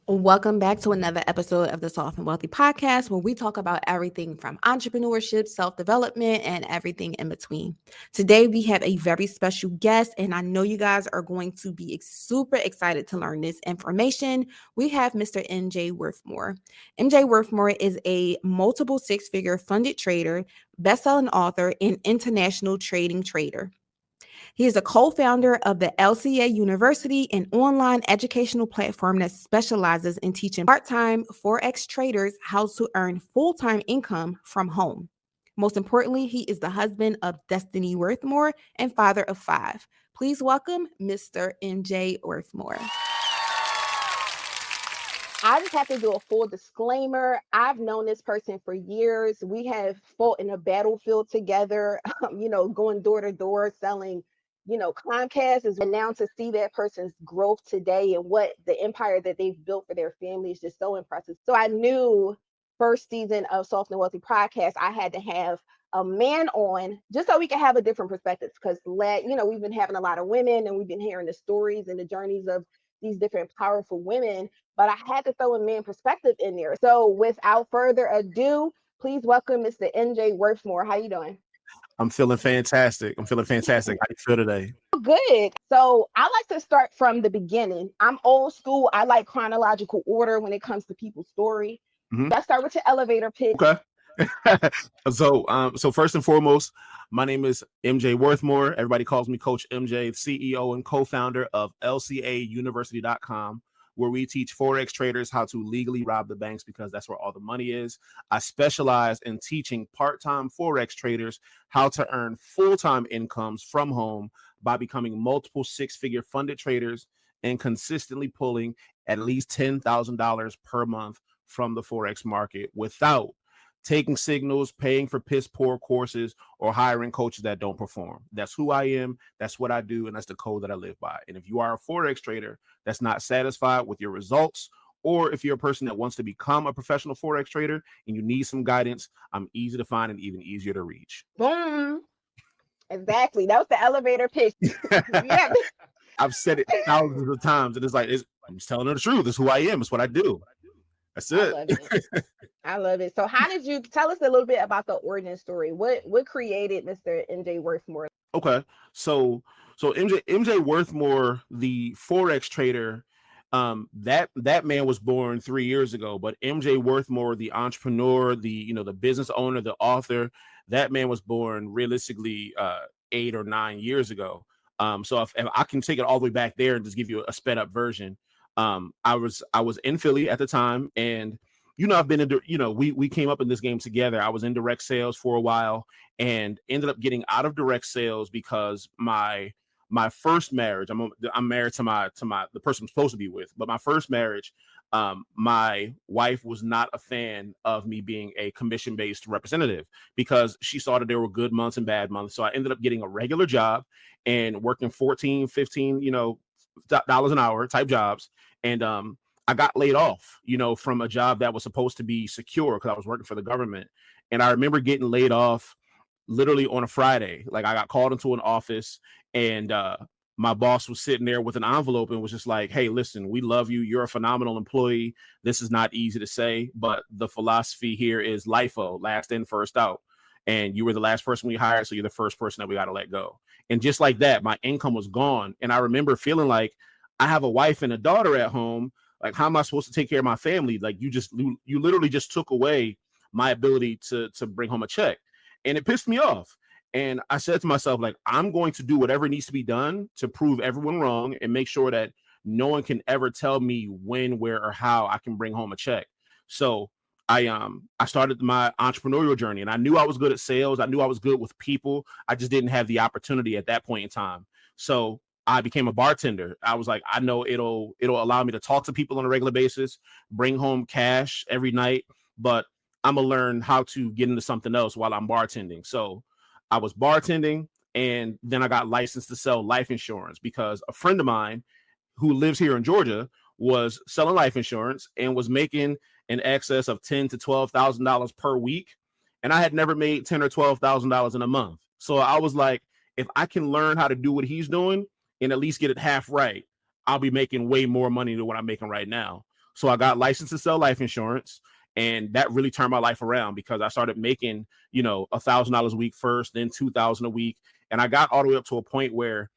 Welcome back to another episode of the Soft and Wealthy podcast, where we talk about everything from entrepreneurship, self development, and everything in between. Today, we have a very special guest, and I know you guys are going to be super excited to learn this information. We have Mr. MJ Worthmore. MJ Worthmore is a multiple six-figure funded trader, best-selling author, and international trading trader. He is a co-founder of the LCA University, an online educational platform that specializes in teaching part-time Forex traders how to earn full-time income from home. Most importantly, he is the husband of Destiny Worthmore and father of 5. Please welcome Mr. MJ Worthmore. I just have to do a full disclaimer. I've known this person for years. We have fought in a battlefield together, going door to door selling, Comcast is, and now to see that person's growth today and what the empire that they've built for their family is just so impressive. So I knew first season of Soft and Wealthy podcast, I had to have a man on just so we can have a different perspective, because we've been having a lot of women and we've been hearing the stories and the journeys of these different powerful women, but I had to throw a man perspective in there. So without further ado, please welcome Mr. MJ Worthmore. How you doing? I'm feeling fantastic. How do you feel today? Good. So I like to start from the beginning. I'm old school. I like chronological order when it comes to people's story. Let's start with your elevator pitch. Okay. So first and foremost, my name is MJ Worthmore. Everybody calls me Coach MJ, CEO and co-founder of LCAUniversity.com, where we teach Forex traders how to legally rob the banks, because that's where all the money is. I specialize in teaching part-time Forex traders how to earn full-time incomes from home by becoming multiple six-figure funded traders and consistently pulling at least $10,000 per month from the Forex market without taking signals, paying for piss poor courses, or hiring coaches that don't perform. That's who I am. That's what I do. And that's the code that I live by. And if you are a Forex trader that's not satisfied with your results, or if you're a person that wants to become a professional Forex trader and you need some guidance, I'm easy to find and even easier to reach. Boom. Exactly. That was the elevator pitch. Yeah. I've said it thousands of times. And I'm just telling her the truth. It's who I am. It's what I do. That's it. I love it. So how did you tell us a little bit about the origin story? What created Mr. MJ Worthmore? Okay. So MJ Worthmore, the Forex trader, that man was born 3 years ago, but MJ Worthmore, the entrepreneur, the business owner, the author, that man was born realistically 8 or 9 years ago. So if I can take it all the way back there and just give you a sped up version. I was in Philly at the time, and I've been in, we came up in this game together. I was in direct sales for a while and ended up getting out of direct sales because my first marriage, I'm married to the person I'm supposed to be with, but my first marriage, my wife was not a fan of me being a commission-based representative because she saw that there were good months and bad months. So I ended up getting a regular job and working 14, 15, dollars an hour type jobs. And I got laid off, from a job that was supposed to be secure because I was working for the government. And I remember getting laid off literally on a Friday. Like, I got called into an office, and my boss was sitting there with an envelope and was just like, "Hey, listen, we love you. You're a phenomenal employee. This is not easy to say, but the philosophy here is LIFO, last in, first out. And you were the last person we hired, so you're the first person that we got to let go." And just like that, my income was gone. And I remember feeling like, I have a wife and a daughter at home. Like, how am I supposed to take care of my family? Like, you literally just took away my ability to bring home a check. And it pissed me off. And I said to myself, like, I'm going to do whatever needs to be done to prove everyone wrong and make sure that no one can ever tell me when, where, or how I can bring home a check. So I started my entrepreneurial journey, and I knew I was good at sales. I knew I was good with people. I just didn't have the opportunity at that point in time. So I became a bartender. I was like, I know it'll allow me to talk to people on a regular basis, bring home cash every night, but I'm gonna learn how to get into something else while I'm bartending. So I was bartending, and then I got licensed to sell life insurance because a friend of mine who lives here in Georgia was selling life insurance and was making in excess of $10,000 to $12,000 per week. And I had never made $10,000 or $12,000 in a month. So I was like, if I can learn how to do what he's doing and at least get it half right, I'll be making way more money than what I'm making right now. So I got licensed to sell life insurance, and that really turned my life around because I started making, $1,000 a week first, then 2,000 a week. And I got all the way up to a point where,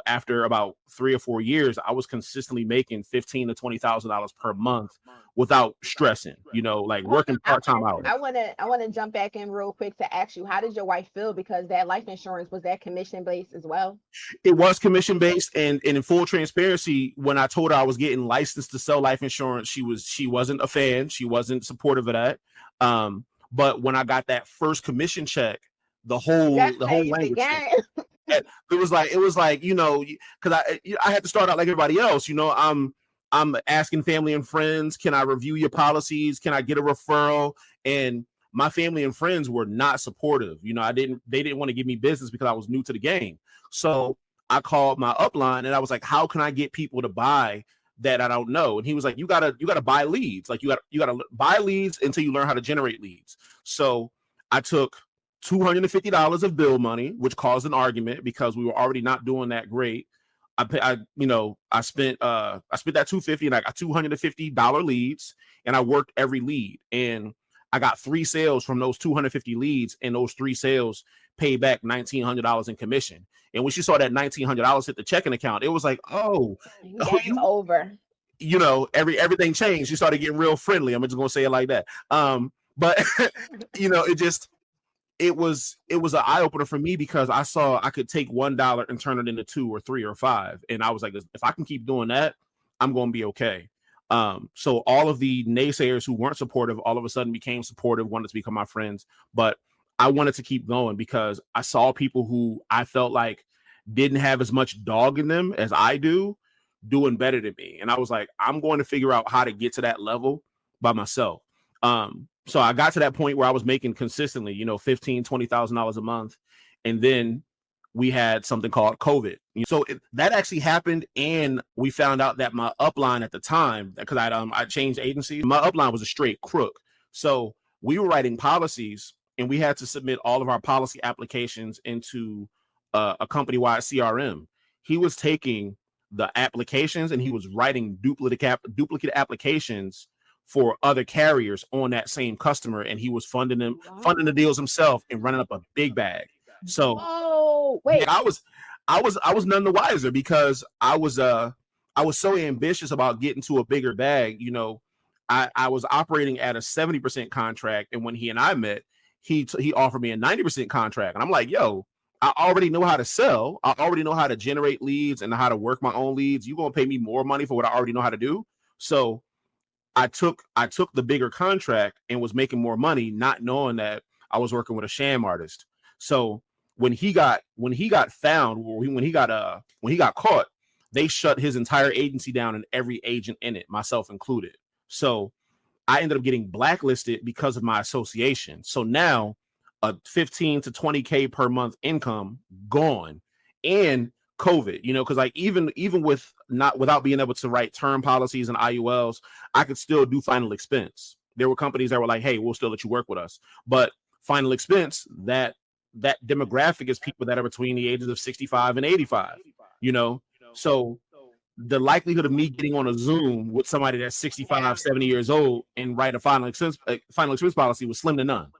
after about 3 or 4 years, I was consistently making $15,000 to $20,000 per month without stressing, like working part-time hours. I want to jump back in real quick to ask you, how did your wife feel? Because that life insurance, was that commission based as well? It was commission based, and in full transparency, when I told her I was getting licensed to sell life insurance, she wasn't a fan. She wasn't supportive of that. But when I got that first commission check, the whole language. It was like, because I had to start out like everybody else. I'm asking family and friends, can I review your policies? Can I get a referral? And my family and friends were not supportive. They didn't want to give me business because I was new to the game. So I called my upline and I was like, how can I get people to buy that I don't know? And he was like, you gotta buy leads. Like you gotta buy leads until you learn how to generate leads. So I took $250 of bill money, which caused an argument because we were already not doing that great. I spent that $250 and I got $250 leads, and I worked every lead, and I got 3 sales from those 250 leads, and those 3 sales paid back $1,900 in commission. And when she saw that $1,900 hit the checking account, it was like, game over. Everything changed. She started getting real friendly. I'm just gonna say it like that. But it was an eye opener for me because I saw I could take $1 and turn it into 2 or 3 or 5. And I was like, if I can keep doing that, I'm going to be okay. So all of the naysayers who weren't supportive all of a sudden became supportive, wanted to become my friends. But I wanted to keep going because I saw people who I felt like didn't have as much dog in them as I do doing better than me. And I was like, I'm going to figure out how to get to that level by myself. So I got to that point where I was making consistently, $15,000, $20,000 a month. And then we had something called COVID. So that actually happened. And we found out that my upline at the time, because I changed agency, my upline was a straight crook. So we were writing policies and we had to submit all of our policy applications into a company-wide CRM. He was taking the applications and he was writing duplicate applications for other carriers on that same customer, and he was funding the deals himself and running up a big bag. So I was none the wiser because I was so ambitious about getting to a bigger bag. I was operating at a 70% contract, and when he and I met, he offered me a 90% contract, and I'm like, yo, I already know how to sell. I already know how to generate leads and how to work my own leads. You gonna pay me more money for what I already know how to do? So I took the bigger contract and was making more money, not knowing that I was working with a sham artist. So when he got found, when he got caught, they shut his entire agency down and every agent in it, myself included. So I ended up getting blacklisted because of my association. So now a 15 to 20K per month income gone, and COVID, because like even without being able to write term policies and IULs, I could still do final expense. There were companies that were like, hey, we'll still let you work with us. But final expense, that demographic is people that are between the ages of 65 and 85, So the likelihood of me getting on a Zoom with somebody that's 65, 70 years old and write a final expense policy was slim to none.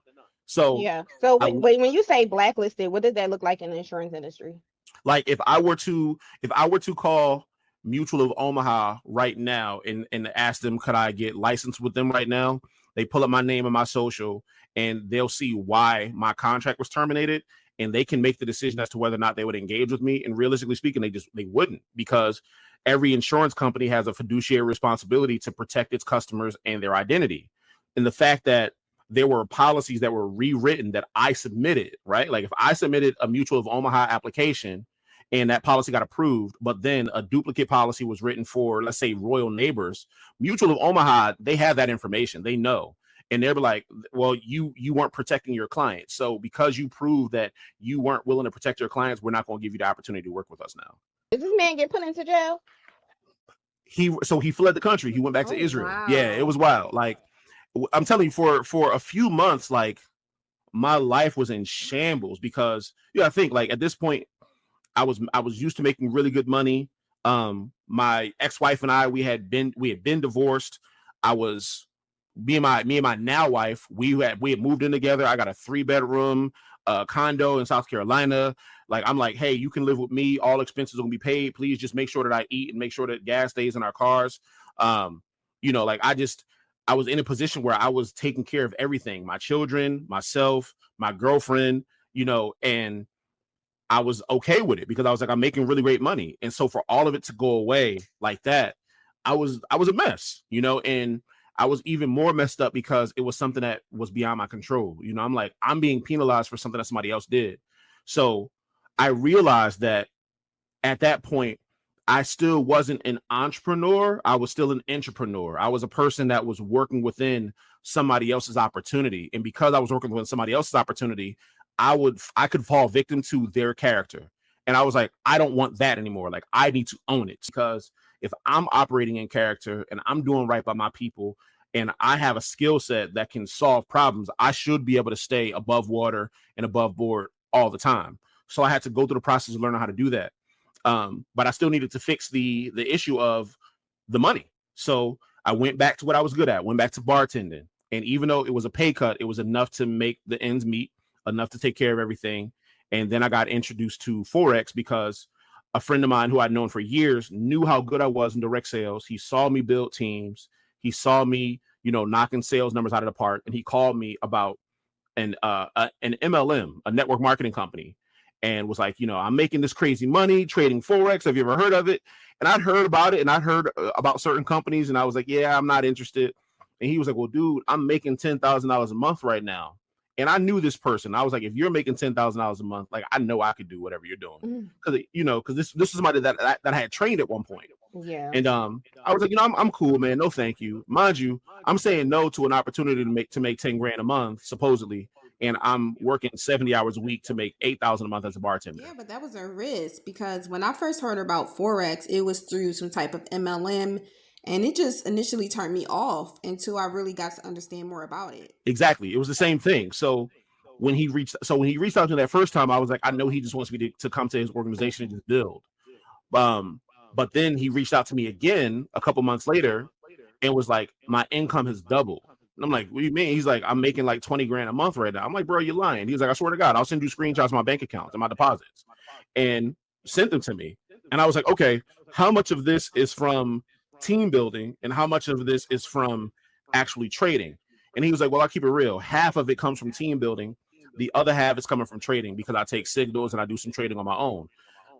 So yeah. So when you say blacklisted, what does that look like in the insurance industry? Like if I were to call Mutual of Omaha right now and ask them, could I get licensed with them right now? They pull up my name and my social and they'll see why my contract was terminated, and they can make the decision as to whether or not they would engage with me. And realistically speaking, they wouldn't, because every insurance company has a fiduciary responsibility to protect its customers and their identity. And the fact that there were policies that were rewritten that I submitted, right? Like if I submitted a Mutual of Omaha application and that policy got approved, but then a duplicate policy was written for, let's say, Royal Neighbors, Mutual of Omaha, they have that information. They know. And they're like, well, you weren't protecting your clients. So because you proved that you weren't willing to protect your clients, we're not going to give you the opportunity to work with us now. Did this man get put into jail? He fled the country. He went back to Israel. Wow. Yeah, it was wild. Like, I'm telling you, for a few months, like my life was in shambles because I think like at this point I was used to making really good money. My ex-wife and I, we had been divorced. I was me and my now wife, we had moved in together. I got a 3-bedroom condo in South Carolina. Like, I'm like, hey, you can live with me. All expenses will be paid. Please just make sure that I eat and make sure that gas stays in our cars. Like I was in a position where I was taking care of everything, my children, myself, my girlfriend, and I was okay with it because I was like, I'm making really great money. And so for all of it to go away like that, I was a mess, and I was even more messed up because it was something that was beyond my control. I'm like, I'm being penalized for something that somebody else did. So I realized that at that point, I still wasn't an entrepreneur. I was still an entrepreneur. I was a person that was working within somebody else's opportunity. And because I was working within somebody else's opportunity, I could fall victim to their character. And I was like, I don't want that anymore. Like, I need to own it, because if I'm operating in character and I'm doing right by my people and I have a skill set that can solve problems, I should be able to stay above water and above board all the time. So I had to go through the process of learning how to do that. But I still needed to fix the issue of the money. So I went back to what I was good at, went back to bartending. And even though it was a pay cut, it was enough to make the ends meet, enough to take care of everything. And then I got introduced to Forex because a friend of mine who I'd known for years knew how good I was in direct sales. He saw me build teams. He saw me, knocking sales numbers out of the park. And he called me about an MLM, a network marketing company, and was like, I'm making this crazy money trading Forex. Have you ever heard of it? And I'd heard about it, and I'd heard about certain companies, and I was like, yeah, I'm not interested. And he was like, well, dude, I'm making $10,000 a month right now. And I knew this person. I was like, if you're making $10,000 a month, like, I know I could do whatever you're doing. Because this is somebody that I had trained at one point. Yeah. And I was like, I'm cool, man. No, thank you. Mind you, I'm saying no to an opportunity to make 10 grand a month, supposedly. And I'm working 70 hours a week to make 8,000 a month as a bartender. Yeah, but that was a risk, because when I first heard about Forex, it was through some type of MLM, and it just initially turned me off until I really got to understand more about it. Exactly. It was the same thing. So when he reached out to me that first time, I was like, I know he just wants me to come to his organization and just build. But then he reached out to me again a couple months later and was like, my income has doubled. And I'm like, what do you mean? He's like, I'm making like 20 grand a month right now. I'm like, bro, you're lying. He's like, I swear to God, I'll send you screenshots of my bank accounts and my deposits, and sent them to me. And I was like, okay, how much of this is from team building and how much of this is from actually trading? And he was like, well, I'll keep it real. Half of it comes from team building. The other half is coming from trading, because I take signals and I do some trading on my own.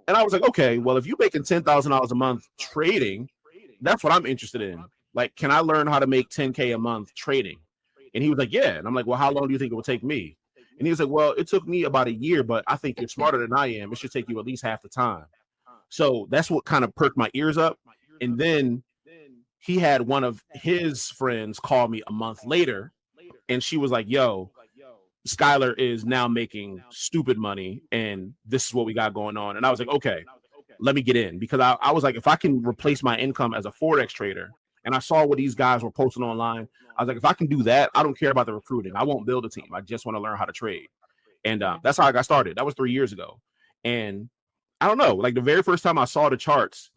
And I was like, okay, well, if you're making $10,000 a month trading, that's what I'm interested in. Like, can I learn how to make 10K a month trading? And he was like, yeah. And I'm like, well, how long do you think it will take me? And he was like, well, it took me about a year, but I think you're smarter than I am. It should take you at least half the time. So that's what kind of perked my ears up. And then he had one of his friends call me a month later, and she was like, yo, Skylar is now making stupid money, and this is what we got going on. And I was like, okay, let me get in, because I was like, if I can replace my income as a Forex trader, and I saw what these guys were posting online, I was like, if I can do that, I don't care about the recruiting. I won't build a team. I just want to learn how to trade. And that's how I got started. That was 3 years ago. And I don't know, like, the very first time I saw the charts,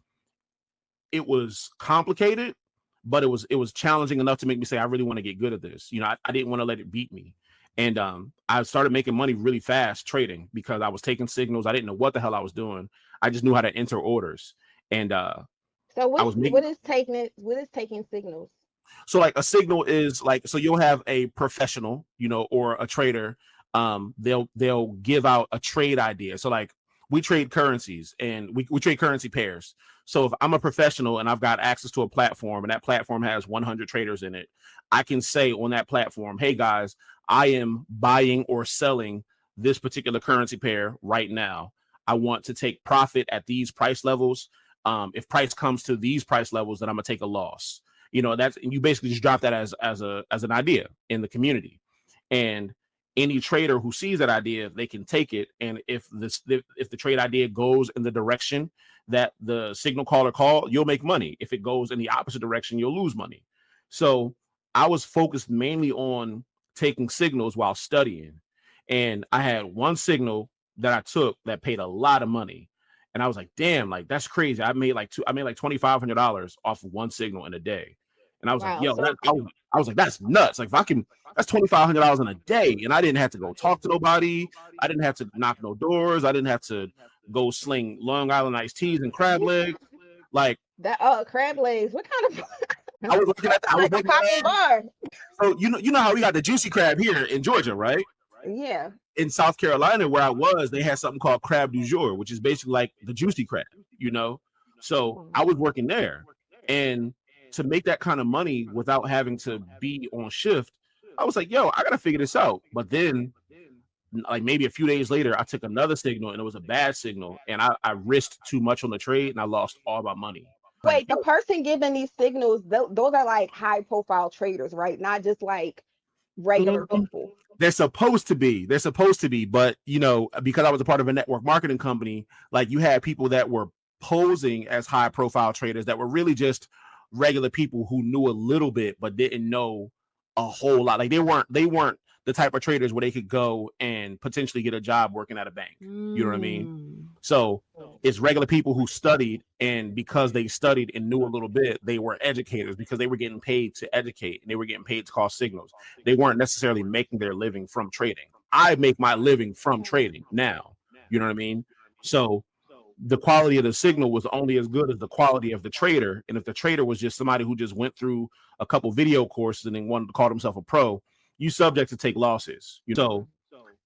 it was complicated, but it was challenging enough to make me say, I really want to get good at this. I didn't want to let it beat me. And I started making money really fast trading, because I was taking signals. I didn't know what the hell I was doing. I just knew how to enter orders. And so what is taking signals? So like a signal is like, so you'll have a professional, or a trader. They'll give out a trade idea. So like, we trade currencies, and we trade currency pairs. So if I'm a professional and I've got access to a platform, and that platform has 100 traders in it, I can say on that platform, hey guys, I am buying or selling this particular currency pair right now. I want to take profit at these price levels. If price comes to these price levels, then I'm gonna take a loss. And you basically just drop that as an idea in the community. And any trader who sees that idea, they can take it. And if the trade idea goes in the direction that the signal caller called, you'll make money. If it goes in the opposite direction, you'll lose money. So I was focused mainly on taking signals while studying. And I had one signal that I took that paid a lot of money. And I was like, damn, like, that's crazy. I made like $2,500 off of one signal in a day. And I was like, Wow. yo, So I was like, that's nuts. Like, if I can, that's $2,500 in a day. And I didn't have to go talk to nobody. I didn't have to knock no doors. I didn't have to go sling Long Island iced teas and crab legs. Like that crab legs. What kind of I was looking at, that sound like a popping bar? so you know how we got the juicy crab here in Georgia, right? Yeah. In South Carolina, where I was, they had something called crab du jour, which is basically like the juicy crab, you know. So I was working there, and to make that kind of money without having to be on shift, I was like, yo, I gotta figure this out. But then, like maybe a few days later, I took another signal, and it was a bad signal, and I risked too much on the trade, and I lost all my money. Wait, the person giving these signals, those are like high profile traders, right? Not just like regular people. They're supposed to be, but you know, because I was a part of a network marketing company, like you had people that were posing as high profile traders that were really just regular people who knew a little bit but didn't know a whole lot. Like they weren't the type of traders where they could go and potentially get a job working at a bank. You know what I mean? So it's regular people who studied, and because they studied and knew a little bit, they were educators because they were getting paid to educate and they were getting paid to call signals. They weren't necessarily making their living from trading. I make my living from trading now. You know what I mean? So the quality of the signal was only as good as the quality of the trader. And if the trader was just somebody who just went through a couple video courses and then wanted to call himself a pro, you subject to take losses. So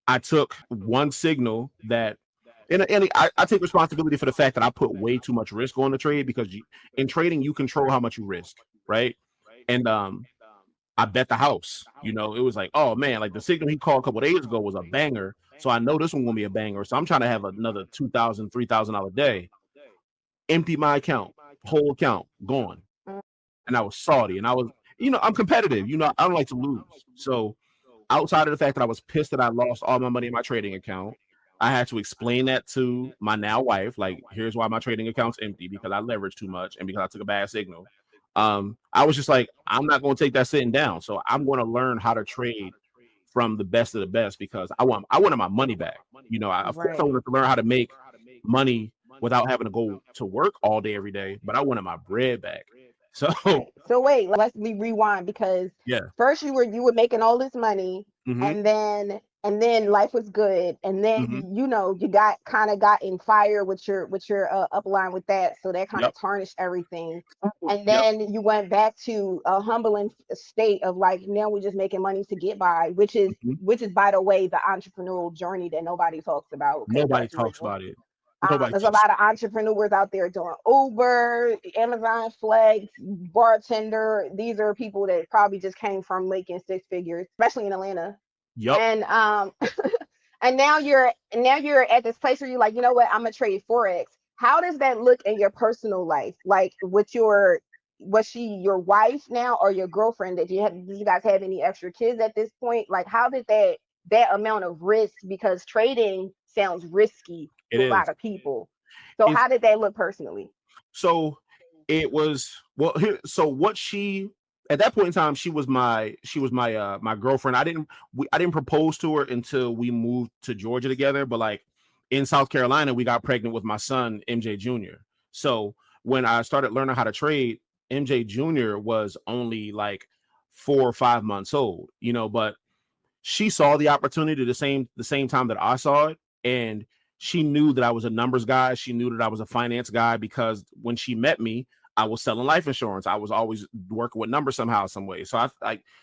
I took one signal that, and I take responsibility for the fact that I put way too much risk on the trade, because in trading, you control how much you risk, right? And I bet the house. You know, it was like, oh man, like the signal he called a couple days ago was a banger. So I know this one gonna be a banger. So I'm trying to have another $2,000, $3,000 day. Empty my account, whole account gone. And I was salty, and I was, you know, I'm competitive. You know, I don't like to lose. So outside of the fact that I was pissed that I lost all my money in my trading account, I had to explain that to my now wife. Like, here's why my trading account's empty, because I leveraged too much and because I took a bad signal. I was just like, I'm not going to take that sitting down. So I'm going to learn how to trade from the best of the best, because I wanted my money back. You know, of course I wanted to learn how to make money without having to go to work all day every day, but I wanted my bread back. So wait, let's rewind, because first you were making all this money, and then life was good, and then you know you got in fire with your upline with that, so that kind of tarnished everything, and then you went back to a humbling state of like, now we're just making money to get by, which is by the way the entrepreneurial journey that nobody talks about. Nobody talks about it. There's a lot of entrepreneurs out there doing Uber, Amazon Flex, bartender. These are people that probably just came from making six figures, especially in Atlanta. Yep. And and now you're at this place where you're like, you know what, I'm gonna trade Forex. How does that look in your personal life? Like, was she your wife now, or your girlfriend? Did you guys have any extra kids at this point? Like, how did that amount of risk, because trading sounds risky to a lot of people. So how did that look personally? So it was, well, so what she, at that point in time, she was my my girlfriend. I didn't propose to her until we moved to Georgia together, but like in South Carolina, we got pregnant with my son, MJ Jr. So when I started learning how to trade, MJ Jr. was only like 4 or 5 months old, you know, but she saw the opportunity the same time that I saw it. And she knew that I was a numbers guy. She knew that I was a finance guy, because when she met me, I was selling life insurance. I was always working with numbers somehow, some way. So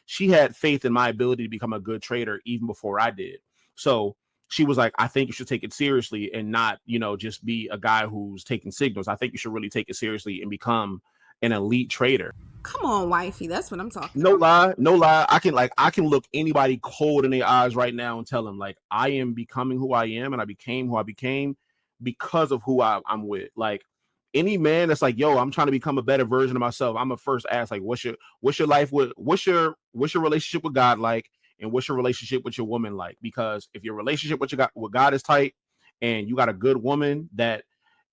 she had faith in my ability to become a good trader even before I did. So she was like, I think you should take it seriously and not, you know, just be a guy who's taking signals. I think you should really take it seriously and become an elite trader. Come on, wifey. That's what I'm talking about. No lie. I can look anybody cold in their eyes right now and tell them, like, I am becoming who I am, and I became who I became because of who I'm with. Like, any man that's like, yo, I'm trying to become a better version of myself, I'm gonna first ask, like, what's your life with, what's your relationship with God like, and what's your relationship with your woman like? Because if your relationship with God is tight, and you got a good woman that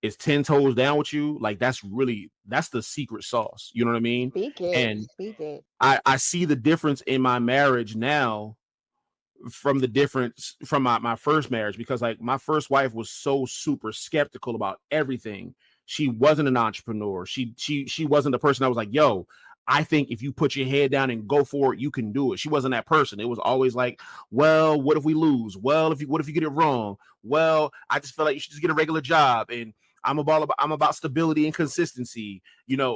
is 10 toes down with you, like that's the secret sauce. You know what I mean? Speak it. I see the difference in my marriage now from my first marriage, because like my first wife was so super skeptical about everything. She wasn't an entrepreneur. She wasn't the person that was like, yo, I think if you put your head down and go for it, you can do it. She wasn't that person. It was always like, well, what if we lose? Well, what if you get it wrong? Well, I just feel like you should just get a regular job. And I'm about stability and consistency,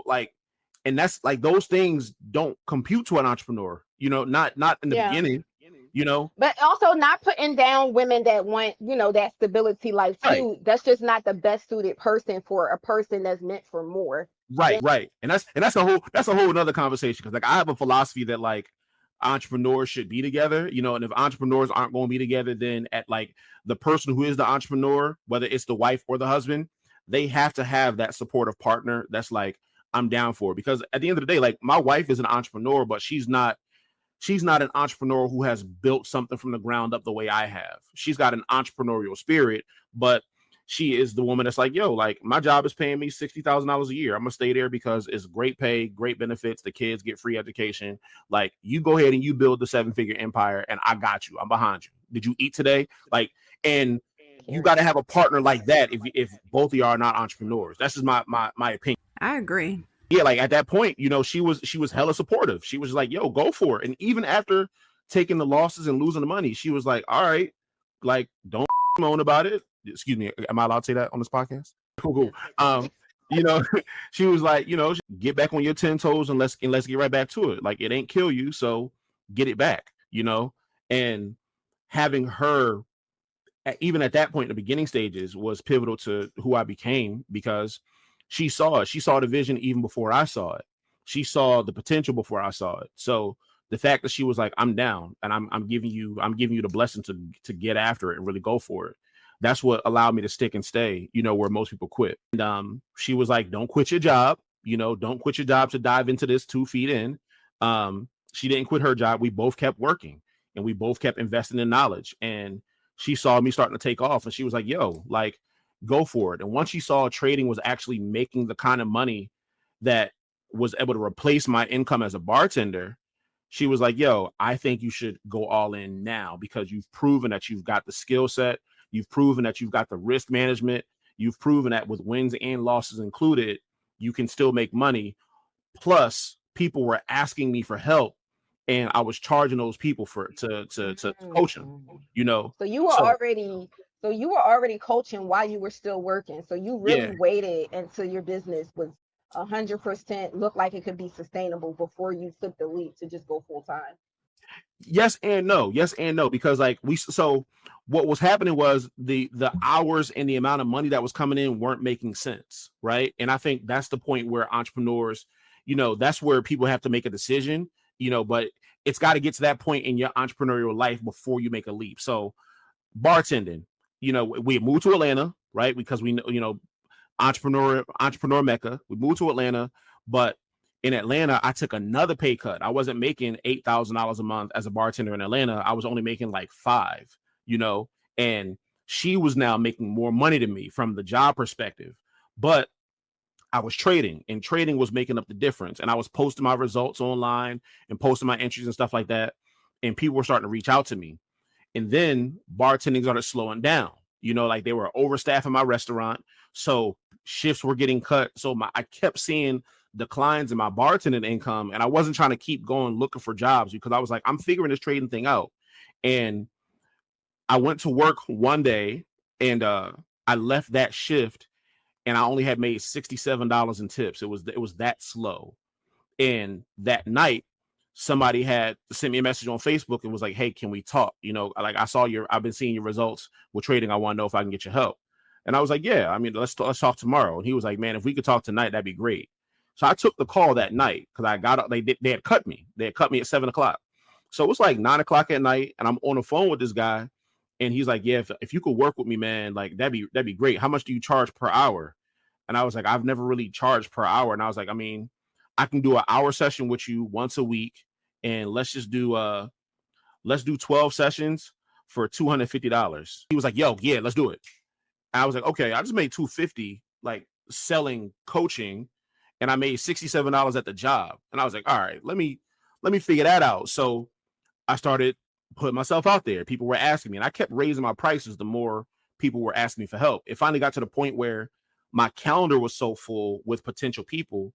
like, and that's like, those things don't compute to an entrepreneur, not in the beginning, But also not putting down women that want, that stability life too. Right. That's just not the best suited person for a person that's meant for more. Right. And that's a whole another conversation. Cause like, I have a philosophy that like entrepreneurs should be together, and if entrepreneurs aren't going to be together, then at like the person who is the entrepreneur, whether it's the wife or the husband, they have to have that supportive partner. That's like, I'm down for it. Because at the end of the day, like, my wife is an entrepreneur, but she's not an entrepreneur who has built something from the ground up the way I have. She's got an entrepreneurial spirit, but she is the woman that's like, yo, like, my job is paying me $60,000 a year. I'm gonna stay there because it's great pay, great benefits. The kids get free education. Like, you go ahead and you build the 7-figure empire, and I got you. I'm behind you. Did you eat today? Like, and you got to have a partner like that if both of you are not entrepreneurs. That's just my opinion. I agree. Yeah, like at that point, she was hella supportive. She was like, yo, go for it. And even after taking the losses and losing the money, she was like, all right, like, don't moan about it. Excuse me, am I allowed to say that on this podcast? Cool. She was like, get back on your 10 toes and let's get right back to it. Like, it ain't kill you, so get it back, and having her even at that point in the beginning stages was pivotal to who I became, because she saw it. She saw the vision even before I saw it. She saw the potential before I saw it. So the fact that she was like, I'm down, and I'm giving you the blessing to get after it and really go for it. That's what allowed me to stick and stay, where most people quit. And she was like, don't quit your job, don't quit your job to dive into this 2 feet in. She didn't quit her job. We both kept working, and we both kept investing in knowledge. And she saw me starting to take off, and she was like, yo, like, go for it. And once she saw trading was actually making the kind of money that was able to replace my income as a bartender, she was like, yo, I think you should go all in now, because you've proven that you've got the skill set. You've proven that you've got the risk management. You've proven that with wins and losses included, you can still make money. Plus, people were asking me for help, and I was charging those people to coach them, So you were already coaching while you were still working. So you really waited until your business was 100% looked like it could be sustainable before you took the leap to just go full time. Yes and no, because like so what was happening was the hours and the amount of money that was coming in weren't making sense, right? And I think that's the point where entrepreneurs, that's where people have to make a decision, but it's got to get to that point in your entrepreneurial life before you make a leap. So bartending, we moved to Atlanta, right? Because we know, entrepreneur Mecca. We moved to Atlanta, but in Atlanta, I took another pay cut. I wasn't making $8,000 a month as a bartender in Atlanta. I was only making like $5,000, and she was now making more money than me from the job perspective. But I was trading, and trading was making up the difference. And I was posting my results online and posting my entries and stuff like that. And people were starting to reach out to me. And then bartending started slowing down, like they were overstaffing my restaurant. So shifts were getting cut. So I kept seeing declines in my bartending income. And I wasn't trying to keep going looking for jobs, because I was like, I'm figuring this trading thing out. And I went to work one day, and I left that shift, and I only had made $67 in tips. It was that slow. And that night, somebody had sent me a message on Facebook and was like, hey, can we talk? Like, I've been seeing your results with trading. I want to know if I can get your help. And I was like, yeah, I mean, let's talk tomorrow. And he was like, man, if we could talk tonight, that'd be great. So I took the call that night, because I got up, they had cut me. They had cut me at 7:00. So it was like 9:00 at night, and I'm on the phone with this guy, and he's like, yeah, if you could work with me, man, like that'd be great. How much do you charge per hour? And I was like, I've never really charged per hour. And I was like, I mean, I can do an hour session with you once a week, and let's do 12 sessions for $250. He was like, yo, yeah, let's do it. And I was like, okay, I just made $250 like selling coaching, and I made $67 at the job. And I was like, all right, let me figure that out. So I started putting myself out there. People were asking me, and I kept raising my prices the more people were asking me for help. It finally got to the point where my calendar was so full with potential people,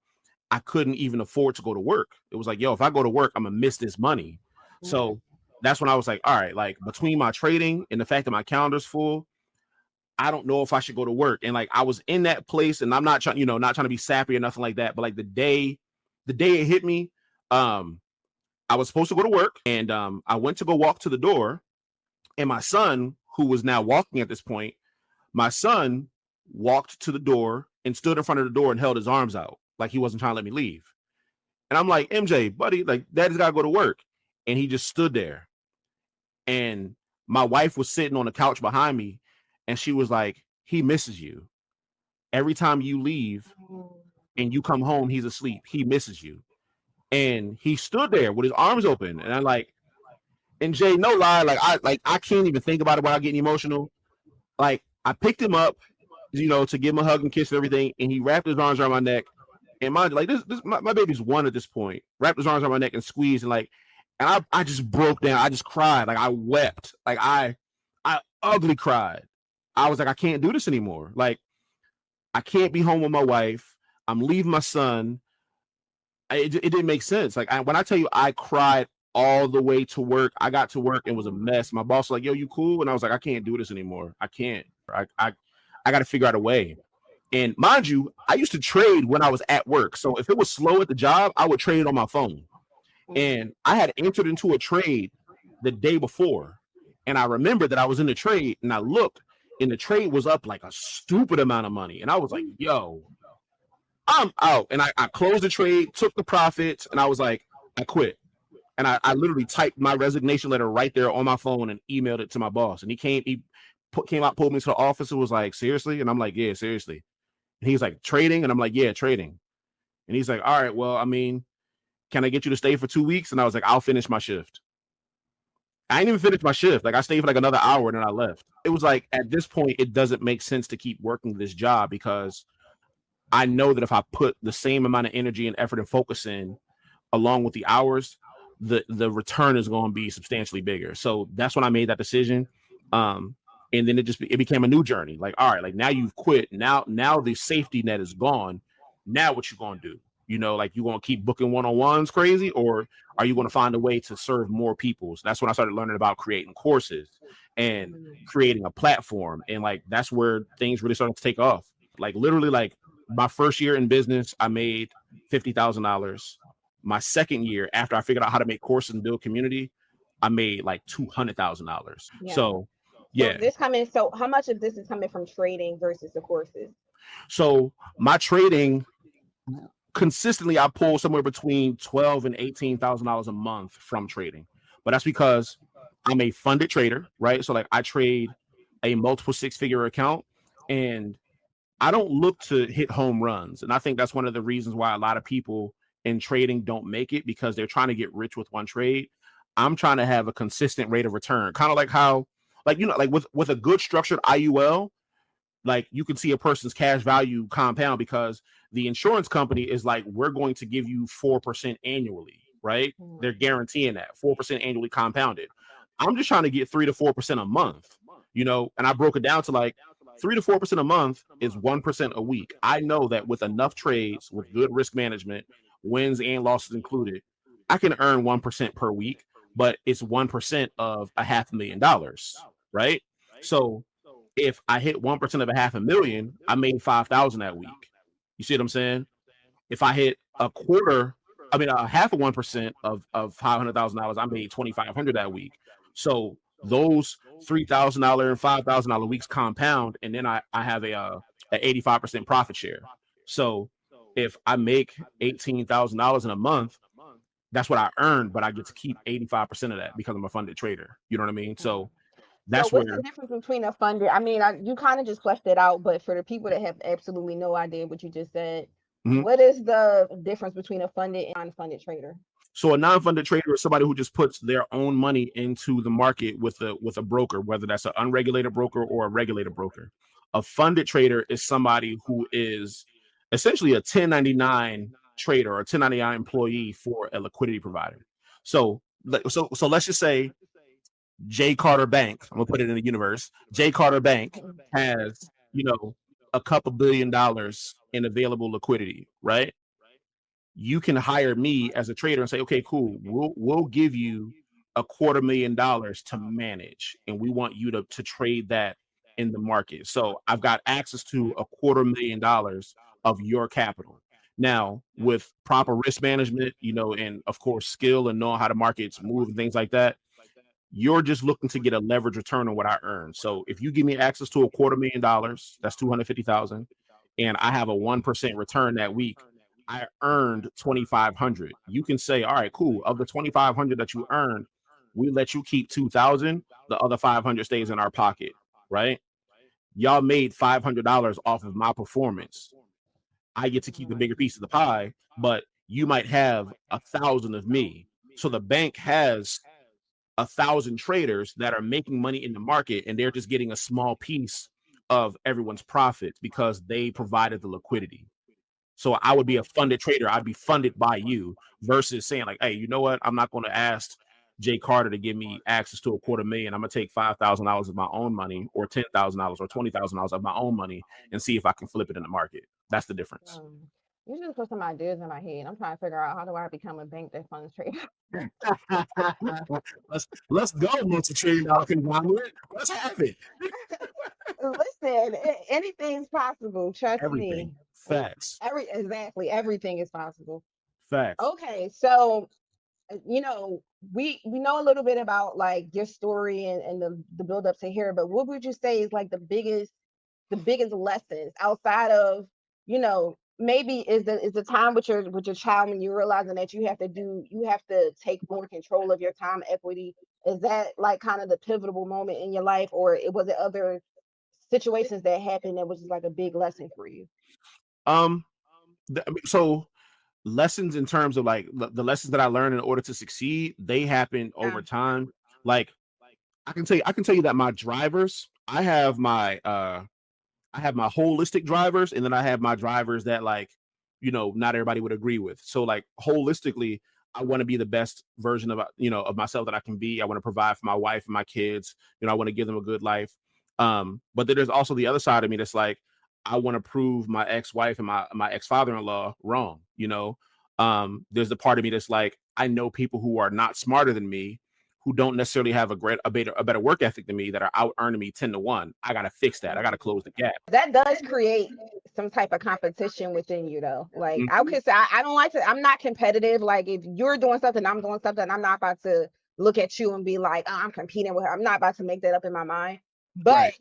I couldn't even afford to go to work. It was like, yo, if I go to work, I'm gonna miss this money. So that's when I was like, all right, like between my trading and the fact that my calendar's full, I don't know if I should go to work. And like I was in that place, and I'm not trying, not trying to be sappy or nothing like that. But like the day it hit me, I was supposed to go to work, and I went to go walk to the door, and my son, who was now walking at this point, my son walked to the door and stood in front of the door and held his arms out like he wasn't trying to let me leave. And I'm like, MJ, buddy, like daddy's got to go to work. And he just stood there. And my wife was sitting on the couch behind me, and she was like, he misses you. Every time you leave and you come home, he's asleep. He misses you. And he stood there with his arms open. And I'm like, and Jay, no lie, I can't even think about it without getting emotional. Like I picked him up, to give him a hug and kiss and everything, and he wrapped his arms around my neck. And mind you, like my baby's 1 at this point. Wrapped his arms around my neck and squeezed, and I just broke down. I just cried, like I wept, like I ugly cried. I was like, I can't do this anymore. Like I can't be home with my wife. I'm leaving my son. It didn't make sense. Like when I tell you, I cried all the way to work. I got to work and was a mess. My boss was like, yo, you cool? And I was like, I can't do this anymore. I can't. I got to figure out a way. And mind you, I used to trade when I was at work. So if it was slow at the job, I would trade on my phone. And I had entered into a trade the day before. And I remembered that I was in the trade, and I looked, and the trade was up like a stupid amount of money. And I was like, yo, I'm out. And I closed the trade, took the profits, and I was like, I quit. And I literally typed my resignation letter right there on my phone and emailed it to my boss. And he came out, pulled me to the office, and was like, seriously? And I'm like, yeah, seriously. And he's like, trading? And I'm like, yeah, trading. And he's like, all right, well, I mean, can I get you to stay for 2 weeks? And I was like, I'll finish my shift. I didn't even finish my shift. Like I stayed for like another hour and then I left. It was like, at this point, it doesn't make sense to keep working this job, because I know that if I put the same amount of energy and effort and focus in along with the hours, the return is going to be substantially bigger. So that's when I made that decision. And then it became a new journey. Like, all right, like now you've quit. Now the safety net is gone. Now what you going to do? Like you going to keep booking one-on-ones crazy, or are you going to find a way to serve more people? So that's when I started learning about creating courses and creating a platform. And like, that's where things really started to take off. Like literally, like my first year in business, I made $50,000. My second year, after I figured out how to make courses and build community, I made like $200,000. Yeah. So how much of this is coming from trading versus the courses? So my trading, consistently, I pull somewhere between $12,000 and $18,000 a month from trading. But that's because I'm a funded trader, right? So like I trade a multiple 6-figure account, and I don't look to hit home runs. And I think that's one of the reasons why a lot of people in trading don't make it, because they're trying to get rich with one trade. I'm trying to have a consistent rate of return, kind of like how, like, like with a good structured IUL, like you can see a person's cash value compound, because the insurance company is like, we're going to give you 4% annually, right? They're guaranteeing that 4% annually compounded. I'm just trying to get 3 to 4% a month, and I broke it down to like 3 to 4% a month is 1% a week. I know that with enough trades, with good risk management, wins and losses included, I can earn 1% per week, but it's 1% of $500,000, right? So if I hit 1% of $500,000, I made $5,000 that week. You see what I'm saying? If I hit a half of 1% of $500,000, I made $2,500 that week. So those $3,000 and $5,000 weeks compound, and then I have a 85% profit share. So if I make $18,000 in a month, that's what I earn, but I get to keep 85% of that because I'm a funded trader. You know what I mean? So that's what's the difference between a funded? I mean, you kind of just fleshed it out, but for the people that have absolutely no idea what you just said, what is the difference between a funded and non-funded trader? So a non-funded trader is somebody who just puts their own money into the market with a broker, whether that's an unregulated broker or a regulated broker. A funded trader is somebody who is essentially a 1099 trader or a 1099 employee for a liquidity provider. So let's just say J. Carter Bank, I'm gonna put it in the universe. J. Carter Bank has, a couple $1 billion in available liquidity, right? you can hire me as a trader and say, okay, cool, we'll give you $250,000 to manage, and we want you to trade that in the market. So I've got access to $250,000 of your capital. Now, with proper risk management, and of course skill and knowing how the markets move and things like that, you're just looking to get a leverage return on what I earn. So if you give me access to $250,000, that's 250,000, and I have a 1% return that week, I earned 2,500. You can say, all right, cool. Of the 2,500 that you earned, we let you keep 2,000. The other 500 stays in our pocket, right? Y'all made $500 off of my performance. I get to keep the bigger piece of the pie, but you might have 1,000 of me. So the bank has 1,000 traders that are making money in the market, and they're just getting a small piece of everyone's profits because they provided the liquidity. So I would be a funded trader. I'd be funded by you versus saying like, hey, you know what? I'm not going to ask Jay Carter to give me access to $250,000. I'm going to take $5,000 of my own money or $10,000 or $20,000 of my own money and see if I can flip it in the market. That's the difference. You just put some ideas in my head. I'm trying to figure out how do I become a bank that funds trader. let's go, multi-trillion dollar conglomerate. Let's have it. Listen, anything's possible. Trust Everything. me. Facts. Exactly. Everything is possible. Facts. Okay, so we know a little bit about like your story and the build up to here, but what would you say is like the biggest lessons outside of maybe is the time with your child when you're realizing that you have to take more control of your time equity? Is that like kind of the pivotal moment in your life, or was it other situations that happened that was just like a big lesson for you? So lessons in terms of like the lessons that I learned in order to succeed, they happen over time. Like I can tell you that my drivers, I have my holistic drivers, and then I have my drivers that like, not everybody would agree with. So like holistically, I want to be the best version of myself that I can be. I want to provide for my wife and my kids. I want to give them a good life. But then there's also the other side of me that's like, I want to prove my ex-wife and my ex-father-in-law wrong. There's the part of me that's like, I know people who are not smarter than me, who don't necessarily have a better work ethic than me, that are out earning me 10-1. I got to fix that. I got to close the gap. That does create some type of competition within you though. Like I could say, I don't like to, I'm not competitive. Like if you're doing something, I'm doing something, I'm not about to look at you and be like, oh, I'm competing with her. I'm not about to make that up in my mind. But right.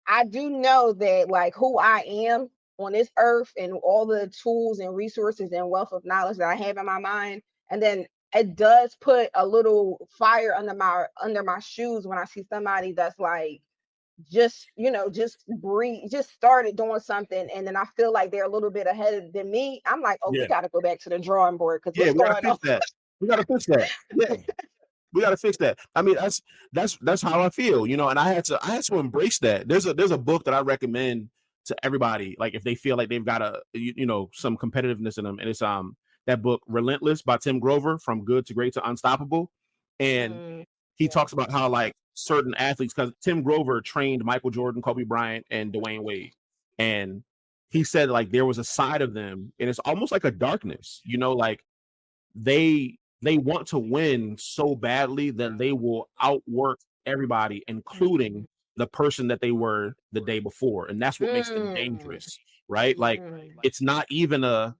I do know that like who I am on this earth and all the tools and resources and wealth of knowledge that I have in my mind. And then it does put a little fire under my shoes when I see somebody that's like, just breathe, just started doing something, and then I feel like they're a little bit ahead than me. I'm like, oh, we got to go back to the drawing board because we got to fix that. We got to fix that. Yeah. We got to fix that. I mean, that's how I feel, and I had to embrace that. There's a book that I recommend to everybody, like if they feel like they've got some competitiveness in them, and it's that book Relentless by Tim Grover, From Good to Great to Unstoppable. And he talks about how like certain athletes, because Tim Grover trained Michael Jordan, Kobe Bryant, and Dwayne Wade, and he said like there was a side of them, and it's almost like a darkness, like they want to win so badly that they will outwork everybody, including the person that they were the day before, and that's what makes them dangerous, right? Like it's not even a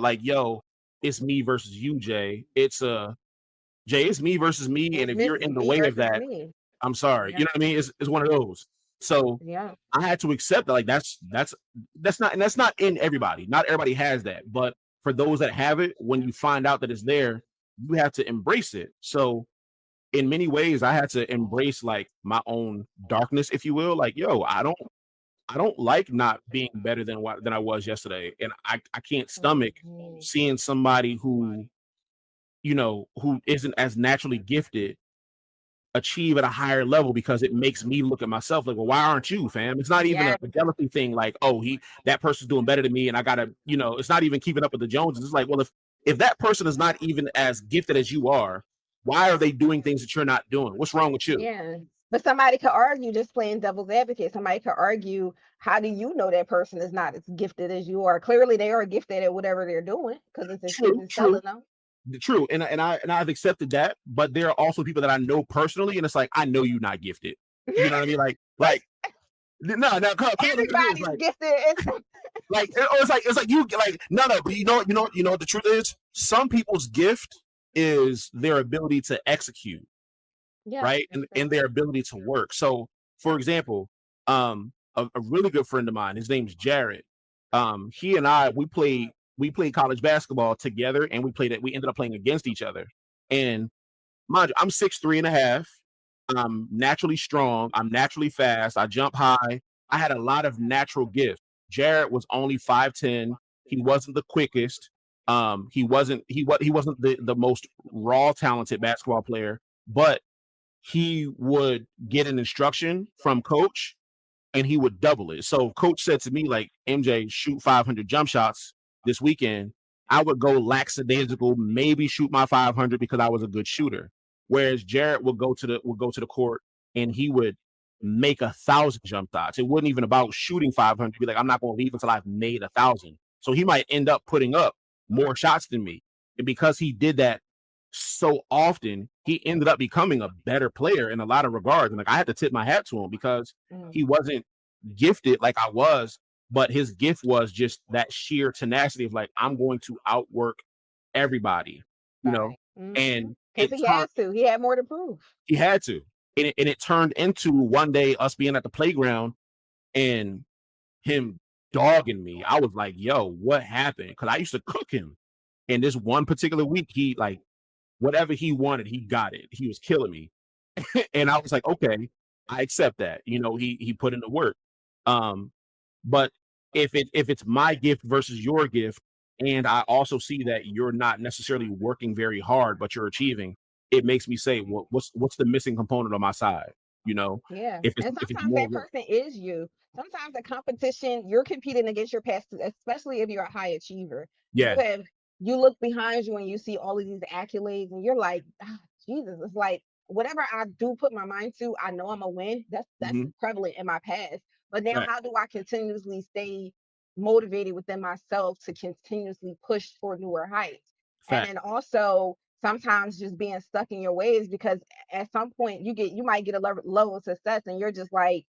like, yo, it's me versus you, Jay. It's me versus me, and if you're in the way of that, I'm sorry. You know what I mean? It's one of those. So yeah, I had to accept that. Like that's not in everybody. Not everybody has that, but for those that have it, when you find out that it's there, you have to embrace it. So in many ways, I had to embrace like my own darkness, if you will. Like, yo, I don't like not being better than I was yesterday, and I can't stomach seeing somebody who isn't as naturally gifted achieve at a higher level, because it makes me look at myself like, well, why aren't you, fam? It's not even a jealousy thing like, oh, that person's doing better than me and I gotta, it's not even keeping up with the Joneses. It's like, well, if that person is not even as gifted as you are, why are they doing things that you're not doing? What's wrong with you? Yeah. But somebody could argue, just playing devil's advocate, somebody could argue, how do you know that person is not as gifted as you are? Clearly they are gifted at whatever they're doing, because it's True. selling them. True. And I've accepted that, but there are also people that I know personally, and it's like, I know you're not gifted. You know what I mean? Like no, everybody's like, gifted. It's like you like no, but you know what the truth is? Some people's gift is their ability to execute, Yeah, right? And their ability to work. So, for example, a really good friend of mine, his name's Jared. He and I we played college basketball together, and we ended up playing against each other. And mind you, I'm 6'3.5". I'm naturally strong. I'm naturally fast. I jump high. I had a lot of natural gifts. Jared was only 5'10". He wasn't the quickest. He wasn't the most raw talented basketball player, but he would get an instruction from coach and he would double it. So coach said to me, like, MJ, shoot 500 jump shots this weekend. I would go lackadaisical, maybe shoot my 500 because I was a good shooter. Whereas Jared would go to the court and he would make 1,000 jump shots. It wasn't even about shooting 500. Be like, I'm not going to leave until I've made 1,000. So he might end up putting up more shots than me. And because he did that so often, he ended up becoming a better player in a lot of regards. And like, I had to tip my hat to him because he wasn't gifted like I was, but his gift was just that sheer tenacity of like, I'm going to outwork everybody, you know. And because he had more to prove. He had to. And it turned into one day us being at the playground and him dogging me. I was like, yo, what happened? Because I used to cook him. And this one particular week, he like, whatever he wanted, he got it. He was killing me. And I was like, okay, I accept that. You know, he put in the work. But if it's my gift versus your gift, and I also see that you're not necessarily working very hard, but you're achieving, it makes me say, what's the missing component on my side? You know, yeah. if And it's sometimes more that person is you. Sometimes the competition, you're competing against your past, especially if you're a high achiever. yeah, You look behind you and you see all of these accolades, and you're like, Jesus, it's like whatever I do put my mind to, I know I'm a win. That's prevalent in my past. But now, right. how do I continuously stay motivated within myself to continuously push for newer heights? And Fact. then also sometimes just being stuck in your ways, because at some point you might get a level of success and you're just like,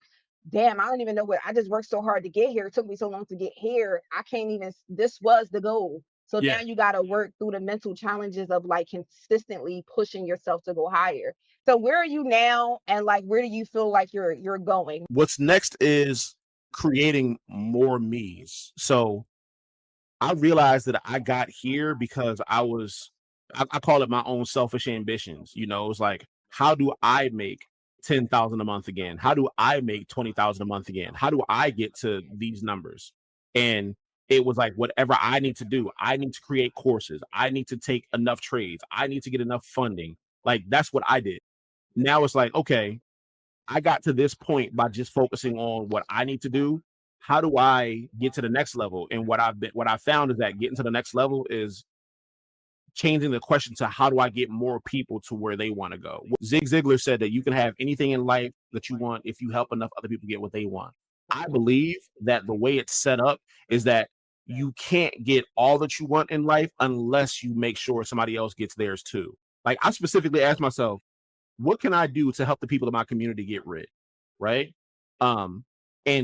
damn, I don't even know what I just worked so hard to get here. It took me so long to get here. I can't even, this was the goal. So Yeah. now you got to work through the mental challenges of like consistently pushing yourself to go higher. So where are you now, and like where do you feel like you're going? What's next is creating more me's. So I realized that I got here because I call it my own selfish ambitions. You know, it's like, how do I make 10,000 a month again? How do I make 20,000 a month again? How do I get to these numbers? And it was like, whatever I need to do, I need to create courses. I need to take enough trades. I need to get enough funding. Like, that's what I did. Now it's like, okay, I got to this point by just focusing on what I need to do. How do I get to the next level? And what I found is that getting to the next level is changing the question to, how do I get more people to where they want to go? Zig Ziglar said that you can have anything in life that you want if you help enough other people get what they want. I believe that the way it's set up is that you can't get all that you want in life unless you make sure somebody else gets theirs too. Like, I specifically asked myself, what can I do to help the people in my community get rich? Right. And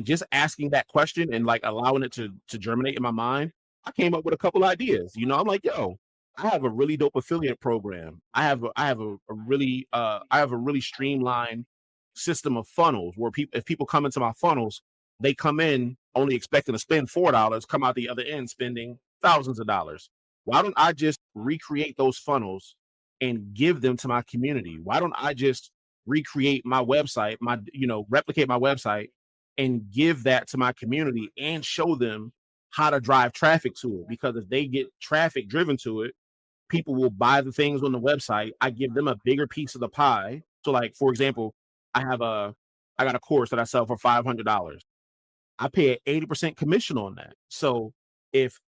just asking that question and like allowing it to germinate in my mind, I came up with a couple ideas. You know, I'm like, yo, I have a really dope affiliate program. I have a really streamlined system of funnels where if people come into my funnels, they come in only expecting to spend $4, come out the other end spending thousands of dollars. Why don't I just recreate those funnels and give them to my community? Why don't I just recreate my website, replicate my website and give that to my community and show them how to drive traffic to it? Because if they get traffic driven to it, people will buy the things on the website. I give them a bigger piece of the pie. So like, for example, I got a course that I sell for $500. I pay an 80% commission on that. So if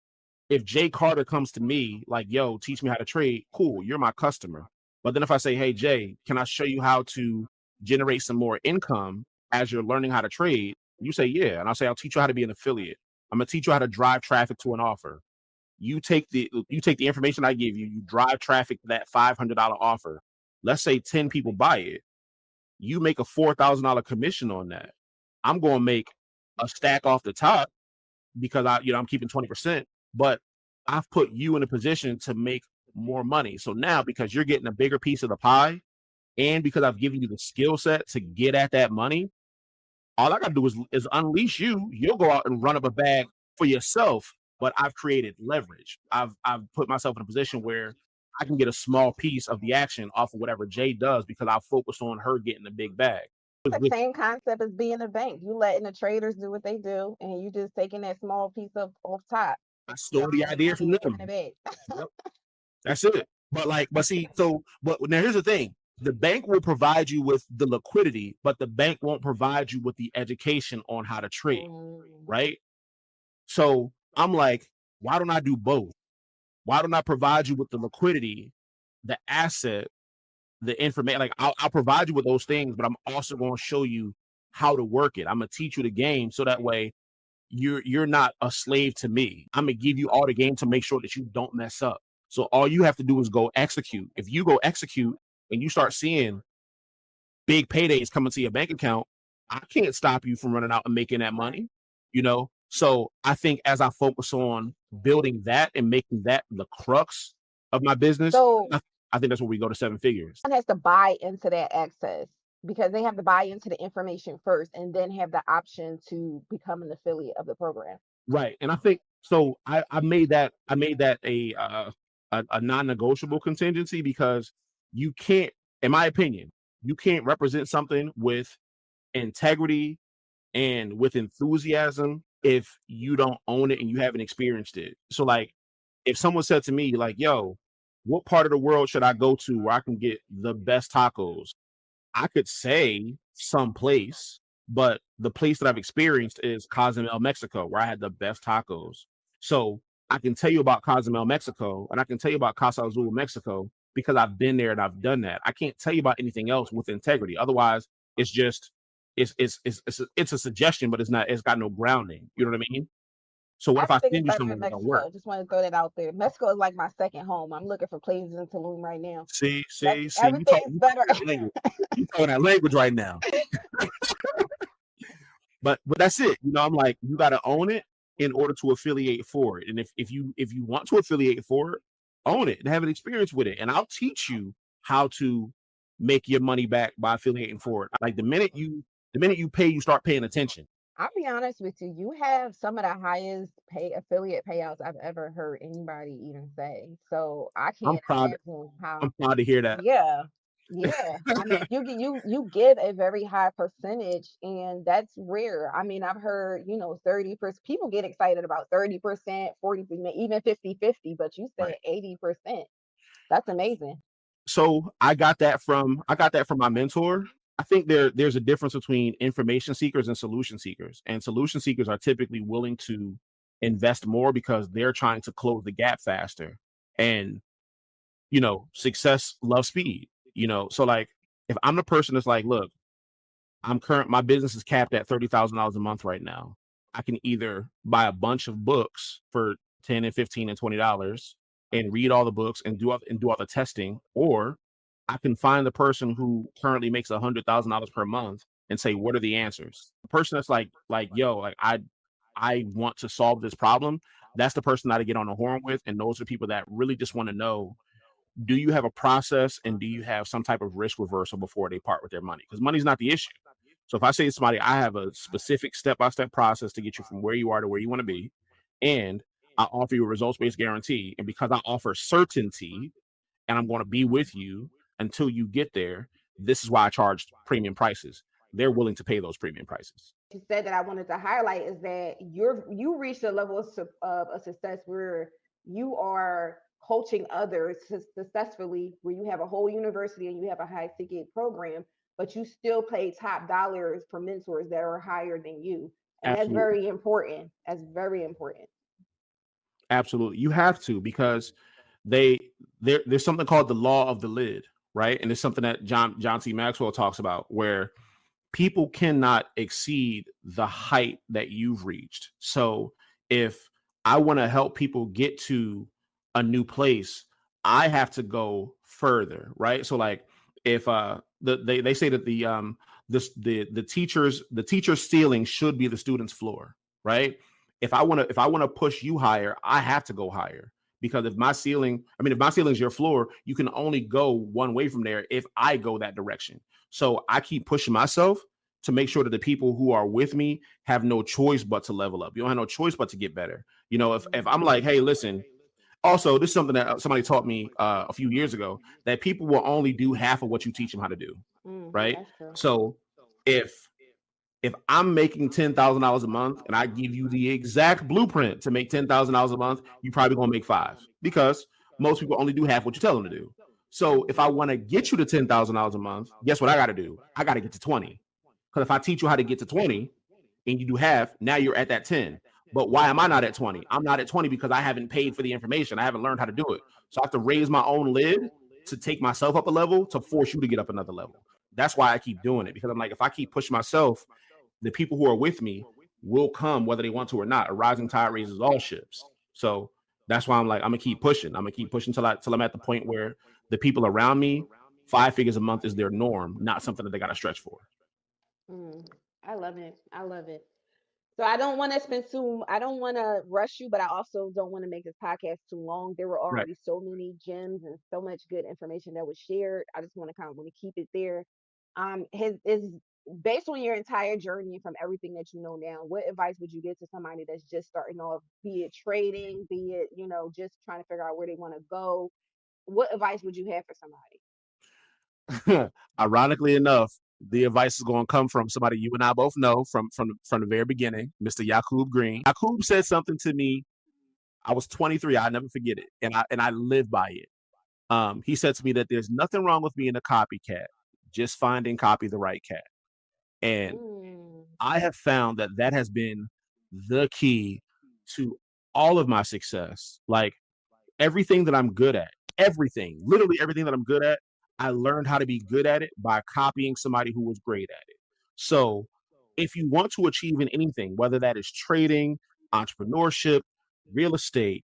Jay Carter comes to me like, yo, teach me how to trade, cool, you're my customer. But then if I say, hey, Jay, can I show you how to generate some more income as you're learning how to trade? You say, yeah. And I'll say, I'll teach you how to be an affiliate. I'm going to teach you how to drive traffic to an offer. You take the information I give you, you drive traffic to that $500 offer. Let's say 10 people buy it. You make a $4,000 commission on that. I'm going to make a stack off the top because I'm keeping 20%, but I've put you in a position to make more money. So now, because you're getting a bigger piece of the pie, and because I've given you the skill set to get at that money, all I got to do is unleash you. You'll go out and run up a bag for yourself, but I've created leverage. I've put myself in a position where I can get a small piece of the action off of whatever Jay does because I'll focus on her getting the big bag. The same concept as being a bank. You letting the traders do what they do, and you just taking that small piece off top. I stole the idea from them. Yep. That's it. But now here's the thing. The bank will provide you with the liquidity, but the bank won't provide you with the education on how to trade, right? So I'm like, why don't I do both? Why don't I provide you with the liquidity, the asset, the information? Like I'll provide you with those things, but I'm also going to show you how to work it. I'm going to teach you the game so that way you're not a slave to me. I'm going to give you all the game to make sure that you don't mess up. So all you have to do is go execute. If you go execute and you start seeing big paydays coming to your bank account, I can't stop you from running out and making that money, So I think as I focus on building that and making that the crux of my business, I think that's where we go to 7 figures. One has to buy into that access because they have to buy into the information first and then have the option to become an affiliate of the program. Right. And I think so I made that a non-negotiable contingency because you can't, in my opinion, you can't represent something with integrity and with enthusiasm if you don't own it and you haven't experienced it. So like if someone said to me like, yo, what part of the world should I go to where I can get the best tacos? I could say someplace, but the place that I've experienced is Cozumel, Mexico, where I had the best tacos. So I can tell you about Cozumel, Mexico, and I can tell you about Casa Azul, Mexico, because I've been there and I've done that. I can't tell you about anything else with integrity. Otherwise, it's just it's a suggestion, but it's got no grounding. You know what I mean? So what if I send you somewhere that don't work? Just want to throw that out there. Mexico is like my second home. I'm looking for places in Tulum right now. See, everything's better. You talking that language right now. But that's it. I'm like, you got to own it in order to affiliate for it. And if you want to affiliate for it, own it and have an experience with it. And I'll teach you how to make your money back by affiliating for it. Like the minute you pay, you start paying attention. I'll be honest with you. You have some of the highest affiliate payouts I've ever heard anybody even say. So I can't imagine how. I'm proud to hear that. Yeah. I mean, you give a very high percentage, and that's rare. I mean, I've heard 30%. People get excited about 30%, 40%, even 50-50, but you said 80%. That's amazing. So I got that from my mentor. I think there's a difference between information seekers and solution seekers. And solution seekers are typically willing to invest more because they're trying to close the gap faster. And, success loves speed, So like, if I'm the person that's like, look, my business is capped at $30,000 a month right now. I can either buy a bunch of books for $10 and $15 and $20 and read all the books and do all the testing, or I can find the person who currently makes $100,000 per month and say, what are the answers? The person that's like, yo, like I want to solve this problem. That's the person that I get on the horn with. And those are people that really just want to know, do you have a process and do you have some type of risk reversal before they part with their money? Because money's not the issue. So if I say to somebody, I have a specific step-by-step process to get you from where you are to where you want to be, and I offer you a results-based guarantee, and because I offer certainty and I'm going to be with you until you get there, this is why I charge premium prices. They're willing to pay those premium prices. You said that I wanted to highlight is that you reached a level of a success where you are coaching others successfully, where you have a whole university and you have a high ticket program, but you still pay top dollars for mentors that are higher than you. And Absolutely. That's very important. That's very important. Absolutely. You have to, because there's something called the law of the lid, right? And it's something that John C. Maxwell talks about, where people cannot exceed the height that you've reached. So if I want to help people get to a new place, I have to go further, right? So like if they say that the teacher's ceiling should be the student's floor, right? If I want to push you higher, I have to go higher. Because if my ceiling is your floor, you can only go one way from there if I go that direction. So I keep pushing myself to make sure that the people who are with me have no choice but to level up. You don't have no choice but to get better. You know, if I'm like, hey, listen, also, this is something that somebody taught me a few years ago, that people will only do half of what you teach them how to do. Right. So if I'm making $10,000 a month and I give you the exact blueprint to make $10,000 a month, you probably gonna make 5, because most people only do half what you tell them to do. So if I want to get you to $10,000 a month, guess what I got to do? I got to get to 20. Because if I teach you how to get to 20 and you do half, now you're at that 10. But why am I not at 20? I'm not at 20 because I haven't paid for the information. I haven't learned how to do it. So I have to raise my own lid to take myself up a level to force you to get up another level. That's why I keep doing it, because I'm like, if I keep pushing myself, the people who are with me will come whether they want to or not. A rising tide raises all ships. So that's why I'm like, I'm gonna keep pushing. I'm gonna keep pushing till I'm at the point where the people around me, 5 figures a month is their norm, not something that they gotta stretch for. I love it. I love it. So I don't want to rush you, but I also don't want to make this podcast too long. There were already so many gems and so much good information that was shared. I just want to keep it there. Is based on your entire journey, from everything that you know now, what advice would you give to somebody that's just starting off, be it trading, be it, just trying to figure out where they want to go? What advice would you have for somebody? Ironically enough, the advice is going to come from somebody you and I both know from the very beginning, Mr. Yakub Green. Yakub said something to me. I was 23. I'll never forget it, and I live by it. He said to me that there's nothing wrong with being a copycat, just finding copy the right cat. And I have found that has been the key to all of my success. Like everything that I'm good at, literally everything that I'm good at, I learned how to be good at it by copying somebody who was great at it. So if you want to achieve in anything, whether that is trading, entrepreneurship, real estate,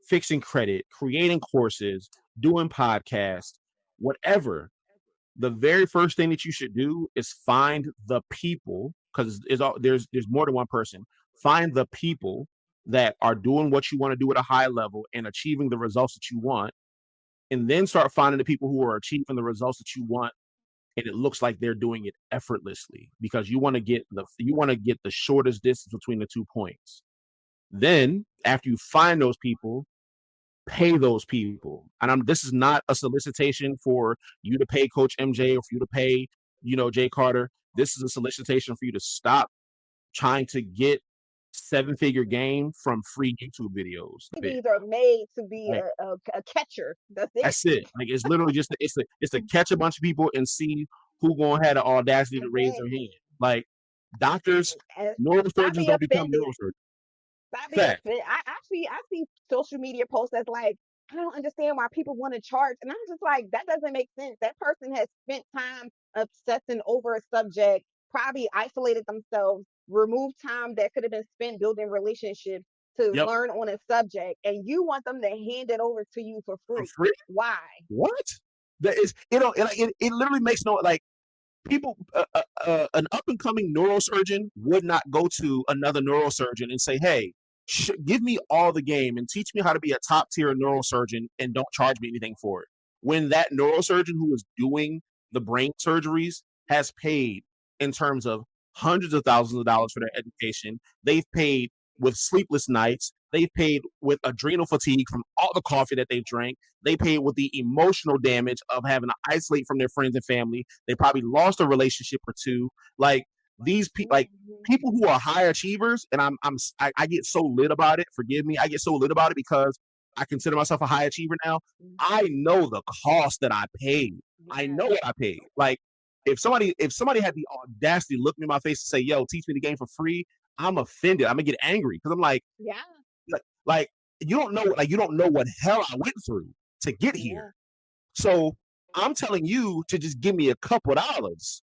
fixing credit, creating courses, doing podcasts, whatever, the very first thing that you should do is find the people, because there's more than one person. Find the people that are doing what you want to do at a high level and achieving the results that you want, and then start finding the people who are achieving the results that you want, and it looks like they're doing it effortlessly, because you want to get the shortest distance between the 2 points. Then after you find those people, pay those people. And this is not a solicitation for you to pay Coach MJ or for you to pay, Jay Carter. This is a solicitation for you to stop trying to get 7-figure game from free YouTube videos. These are made to be a catcher. That's it. Like it's literally just it's to catch a bunch of people and see who gonna have the audacity to raise their hand. Like doctors, neurosurgeons don't become neurosurgeons. I see social media posts that's like, I don't understand why people want to charge. And I'm just like, that doesn't make sense. That person has spent time obsessing over a subject, probably isolated themselves, removed time that could have been spent building relationships to learn on a subject, and you want them to hand it over to you for free. Why? What? That is, it literally makes no, like, people, an up-and-coming neurosurgeon would not go to another neurosurgeon and say, hey, give me all the game and teach me how to be a top-tier neurosurgeon and don't charge me anything for it. When that neurosurgeon who is doing the brain surgeries has paid in terms of hundreds of thousands of dollars for their education, they've paid with sleepless nights, they've paid with adrenal fatigue from all the coffee that they've drank, they paid with the emotional damage of having to isolate from their friends and family, they probably lost a relationship or two. Like these people, like people who are high achievers, and I get so lit about it. Forgive me, I get so lit about it because I consider myself a high achiever now. I know the cost that I paid. I know what I paid. Like if somebody had the audacity to look me in my face and say, "Yo, teach me the game for free," I'm offended. I'm gonna get angry because I'm like, like you don't know what hell I went through to get here. So I'm telling you to just give me a couple dollars,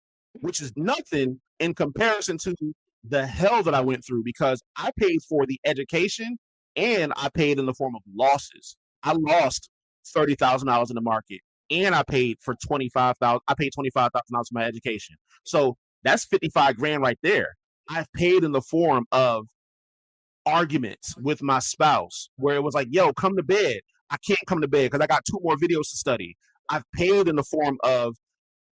which is nothing in comparison to the hell that I went through, because I paid for the education and I paid in the form of losses. I lost $30,000 in the market, and I paid for $25,000. I paid $25,000 for my education. So that's 55 grand right there. I've paid in the form of arguments with my spouse where it was like, yo, come to bed. I can't come to bed because I got 2 more videos to study. I've paid in the form of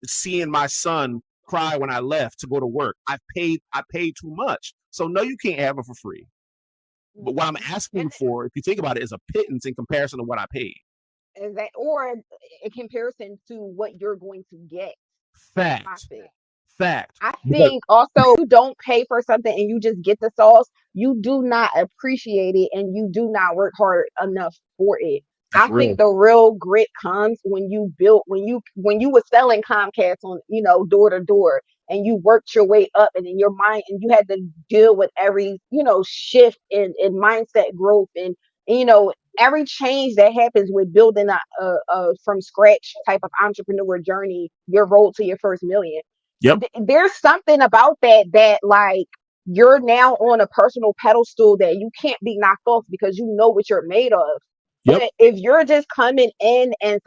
seeing my son cry when I left to go to work. I paid too much. So no, you can't have it for free. But what I'm asking for, if you think about it, is a pittance in comparison to what I paid. Is that, or in comparison to what you're going to get? Fact. I think also, you don't pay for something and you just get the sauce, you do not appreciate it and you do not work hard enough for it. I think the real grit comes when you were selling Comcast on, door to door, and you worked your way up, and in your mind, and you had to deal with every, shift in mindset growth, and every change that happens with building a from scratch type of entrepreneur journey, your road to your first million. Yep. There's something about that like you're now on a personal pedestal that you can't be knocked off because you know what you're made of. Yep. But if you're just coming in and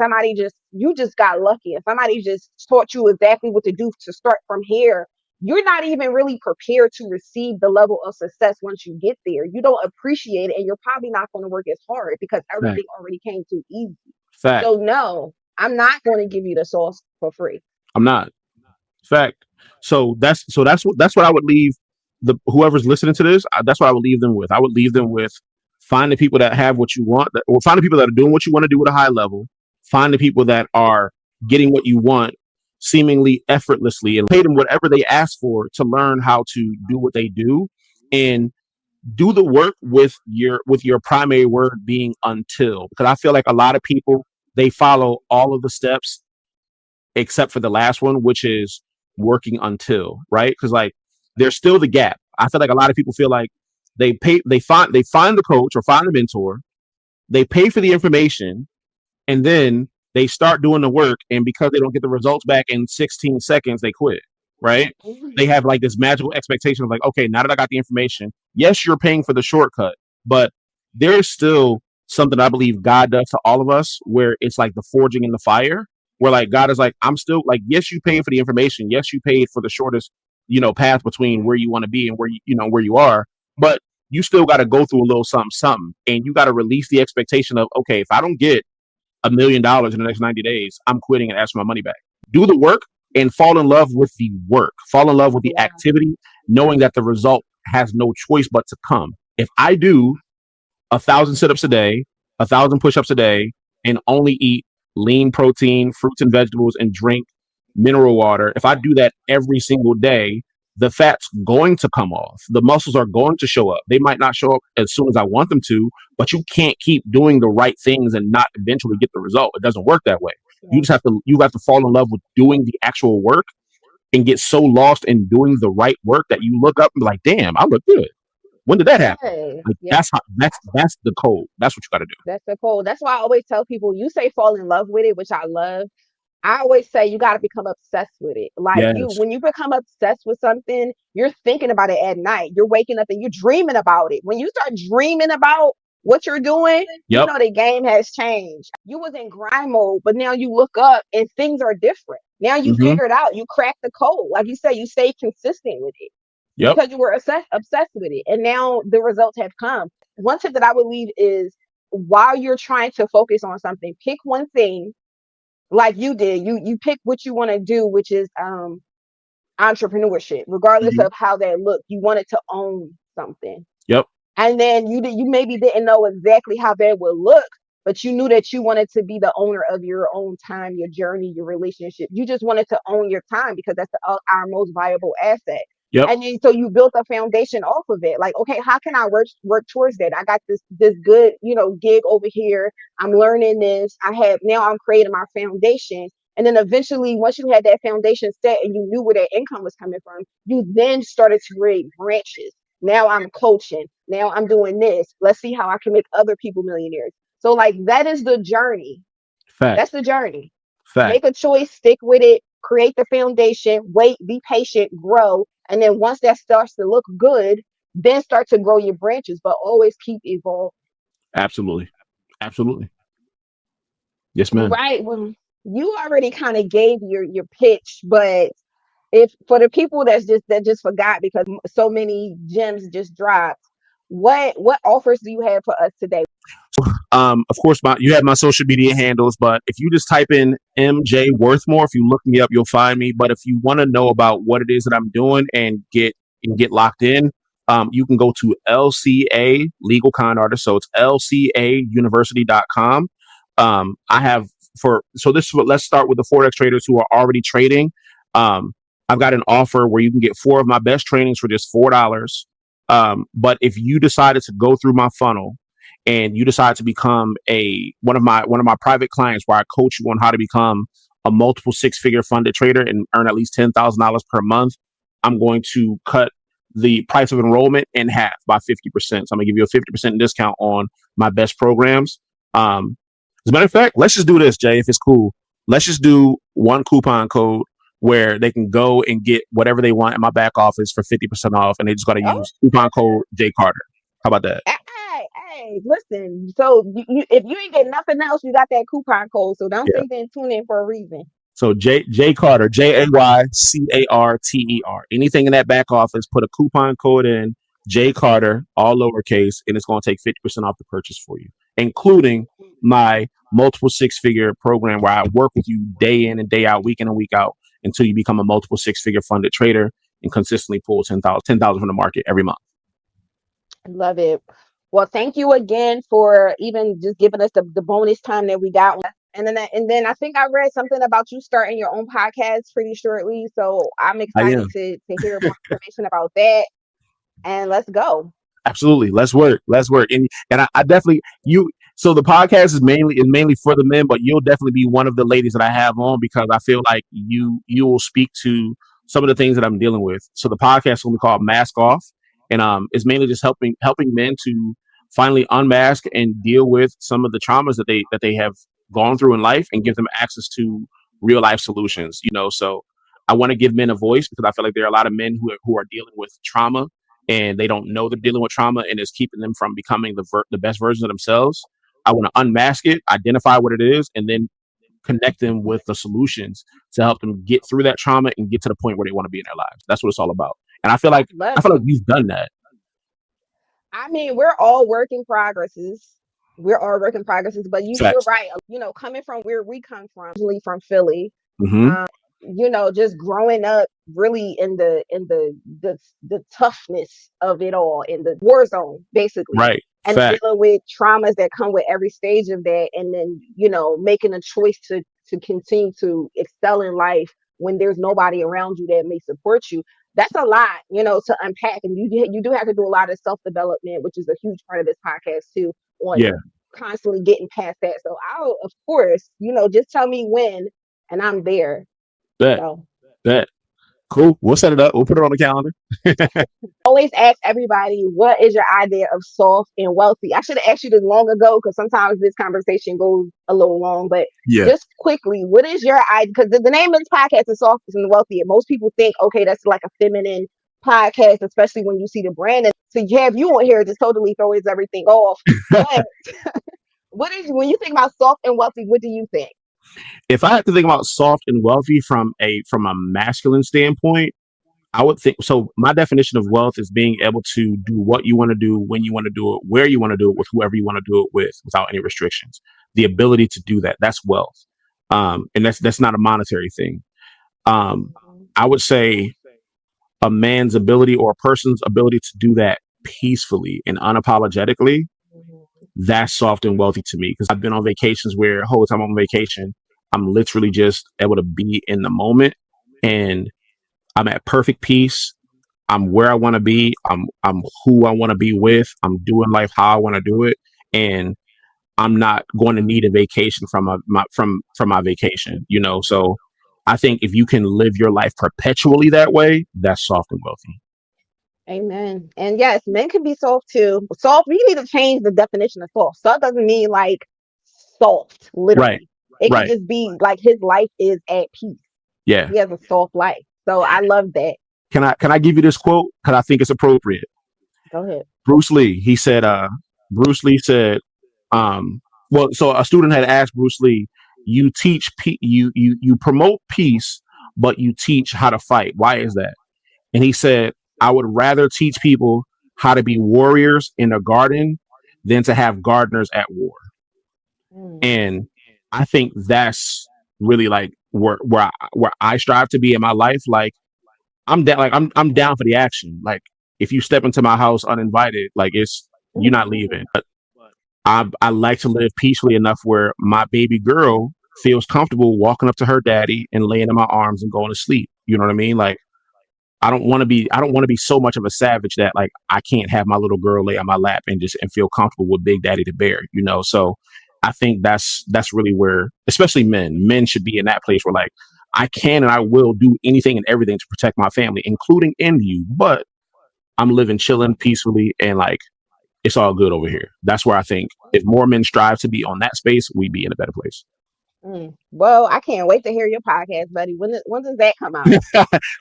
you just got lucky and somebody just taught you exactly what to do to start from here, you're not even really prepared to receive the level of success once you get there. You don't appreciate it, and you're probably not going to work as hard because everything already came too easy. Fact. So no, I'm not going to give you the sauce for free. I'm not. Fact. So that's what I would leave whoever's listening to this. That's what I would leave them with. I would leave them with: find the people that have what you want, or find the people that are doing what you want to do at a high level. Find the people that are getting what you want seemingly effortlessly, and pay them whatever they ask for to learn how to do what they do, and do the work with your primary word being until. Because I feel like a lot of people, they follow all of the steps except for the last one, which is working until, right? Because like there's still the gap. I feel like a lot of people feel like they find the coach or find the mentor, they pay for the information, and then they start doing the work, and because they don't get the results back in 16 seconds, they quit, right? They have like this magical expectation of like, okay, now that I got the information, yes, you're paying for the shortcut, but there's still something I believe God does to all of us where it's like the forging in the fire, where like God is like, I'm still like, yes, you paid for the information, yes, you paid for the shortest, path between where you want to be and where you are, but you still got to go through a little something, and you got to release the expectation of, okay, if I don't get $1 million in the next 90 days, I'm quitting and ask for my money back. Do the work and fall in love with the work. Fall in love with the activity, knowing that the result has no choice but to come. If I do 1,000 sit-ups a day, 1,000 push-ups a day, and only eat lean protein, fruits and vegetables, and drink mineral water, if I do that every single day, the fat's going to come off. The muscles are going to show up. They might not show up as soon as I want them to, but you can't keep doing the right things and not eventually get the result. It doesn't work that way. You just have to fall in love with doing the actual work and get so lost in doing the right work that you look up and be like, damn, I look good. When did that happen? Like, that's the code. That's what you got to do. That's the code. That's why I always tell people, you say fall in love with it, which I love. I always say you got to become obsessed with it. Like when you become obsessed with something, you're thinking about it at night. You're waking up and you're dreaming about it. When you start dreaming about what you're doing, you know the game has changed. You was in grind mode, but now you look up and things are different. Now you figured out, you cracked the code. Like you say, you stay consistent with it because you were obsessed with it. And now the results have come. One tip that I would leave is, while you're trying to focus on something, pick one thing. Like you did, you pick what you want to do, which is entrepreneurship, regardless of how that looked. You wanted to own something. And then you maybe didn't know exactly how that would look, but you knew that you wanted to be the owner of your own time, your journey, your relationship. You just wanted to own your time because that's our most valuable asset. And then so you built a foundation off of it. Like, okay, how can I work towards that? I got this good, gig over here. I'm learning this. I'm creating my foundation. And then eventually, once you had that foundation set and you knew where that income was coming from, you then started to create branches. Now I'm coaching. Now I'm doing this. Let's see how I can make other people millionaires. So like, that is the journey. That's the journey. Make a choice, stick with it, create the foundation, wait, be patient, grow. And then once that starts to look good, then start to grow your branches, but always keep evolving. Absolutely. Absolutely. Yes, ma'am. Right. Well, you already kind of gave your pitch, but if for the people that just forgot because so many gems just dropped, what offers do you have for us today? Of course, you have my social media handles, but if you just type in MJ Worthmore, if you look me up, you'll find me. But if you want to know about what it is that I'm doing and get locked in, you can go to LCA Legal Con Artist. So it's lcauniversity.com. I have let's start with the Forex traders who are already trading. I've got an offer where you can get 4 of my best trainings for just $4. But if you decided to go through my funnel and you decide to become one of my private clients where I coach you on how to become a multiple 6-figure funded trader and earn at least $10,000 per month, I'm going to cut the price of enrollment in half by 50%. So I'm gonna give you a 50% discount on my best programs. As a matter of fact, let's just do this, Jay, if it's cool. Let's just do one coupon code where they can go and get whatever they want in my back office for 50% off, and they just got to use coupon code J Carter. How about that? Hey, listen. So if you ain't getting nothing else, you got that coupon code. So don't think they tune in for a reason. So J Carter, JAYCARTER. Anything in that back office, put a coupon code in J Carter, all lowercase, and it's going to take 50% off the purchase for you, including my multiple 6-figure program where I work with you day in and day out, week in and week out, until you become a multiple 6-figure funded trader and consistently pull $10,000 from the market every month. I love it. Well, thank you again for even just giving us the bonus time that we got. And then I think I read something about you starting your own podcast pretty shortly. So I'm excited to hear more information about that. And let's go. Absolutely. Let's work. And I definitely so the podcast is mainly for the men, but you'll definitely be one of the ladies that I have on because I feel like you will speak to some of the things that I'm dealing with. So the podcast will be called Mask Off. And it's mainly just helping men to finally unmask and deal with some of the traumas that they have gone through in life and give them access to real life solutions. So I want to give men a voice because I feel like there are a lot of men who are dealing with trauma and they don't know they're dealing with trauma and it's keeping them from becoming the best version of themselves. I want to unmask it, identify what it is, and then connect them with the solutions to help them get through that trauma and get to the point where they want to be in their lives. That's what it's all about. And I feel like you've done that. I mean, we're all work in progresses. But you're right. Coming from where we come from, usually from Philly, just growing up really in the toughness of it all, in the war zone, basically. Right. And dealing with traumas that come with every stage of that. And then, making a choice to continue to excel in life when there's nobody around you that may support you. That's a lot, to unpack. And you do have to do a lot of self-development, which is a huge part of this podcast too, on constantly getting past that. So I'll, of course, just tell me when and I'm there. Bet. Cool. We'll set it up. We'll put it on the calendar. Always ask everybody, what is your idea of soft and wealthy? I should have asked you this long ago because sometimes this conversation goes a little long, but just quickly, what is your idea? Because the name of this podcast is Soft and Wealthy. And most people think, okay, that's like a feminine podcast, especially when you see the brand. And to have you on here just totally throws everything off. But when you think about soft and wealthy, what do you think? If I had to think about soft and wealthy from a masculine standpoint, I would think so. My definition of wealth is being able to do what you want to do, when you want to do it, where you want to do it, with whoever you want to do it with, without any restrictions. The ability to do that's wealth, and that's not a monetary thing. I would say a man's ability or a person's ability to do that peacefully and unapologetically. That's soft and wealthy to me because I've been on vacations where the whole time I'm on vacation, I'm literally just able to be in the moment and I'm at perfect peace. I'm where I want to be. I'm who I want to be with. I'm doing life how I want to do it. And I'm not going to need a vacation from my vacation, So I think if you can live your life perpetually that way, that's soft and wealthy. Amen. And yes, men can be soft too. Soft, we need to change the definition of soft. Soft doesn't mean like soft, literally. It could just be like his life is at peace. Yeah. He has a soft life. So I love that. Can I give you this quote? Because I think it's appropriate. Go ahead. Bruce Lee, he said, Bruce Lee said, well, so a student had asked Bruce Lee, you teach, you promote peace, but you teach how to fight. Why is that? And he said, I would rather teach people how to be warriors in a garden than to have gardeners at war. And I think that's really like where I strive to be in my life. Like I'm down for the action. Like if you step into my house uninvited, like you're not leaving. But I like to live peacefully enough where my baby girl feels comfortable walking up to her daddy and laying in my arms and going to sleep. You know what I mean? Like I don't want to be so much of a savage that like I can't have my little girl lay on my lap and feel comfortable with Big Daddy the bear, you know? So I think that's really where, especially men should be in that place where like, I can and I will do anything and everything to protect my family, including end you, but I'm living chilling peacefully and like, it's all good over here. That's where I think if more men strive to be on that space, we'd be in a better place. Well, I can't wait to hear your podcast, buddy. When does that come out?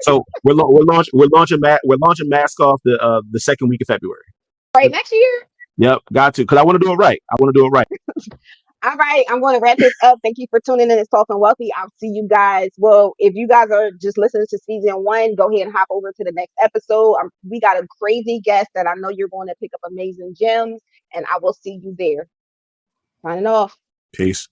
So we're launching Mask Off the second week of February. Right, next year. Yep, got to, because I want to do it right. All right, I'm going to wrap this up. Thank you for tuning in to Talking Wealthy. I'll see you guys. Well, if you guys are just listening to season 1, go ahead and hop over to the next episode. We got a crazy guest that I know you're going to pick up amazing gems, and I will see you there. Signing off. Peace.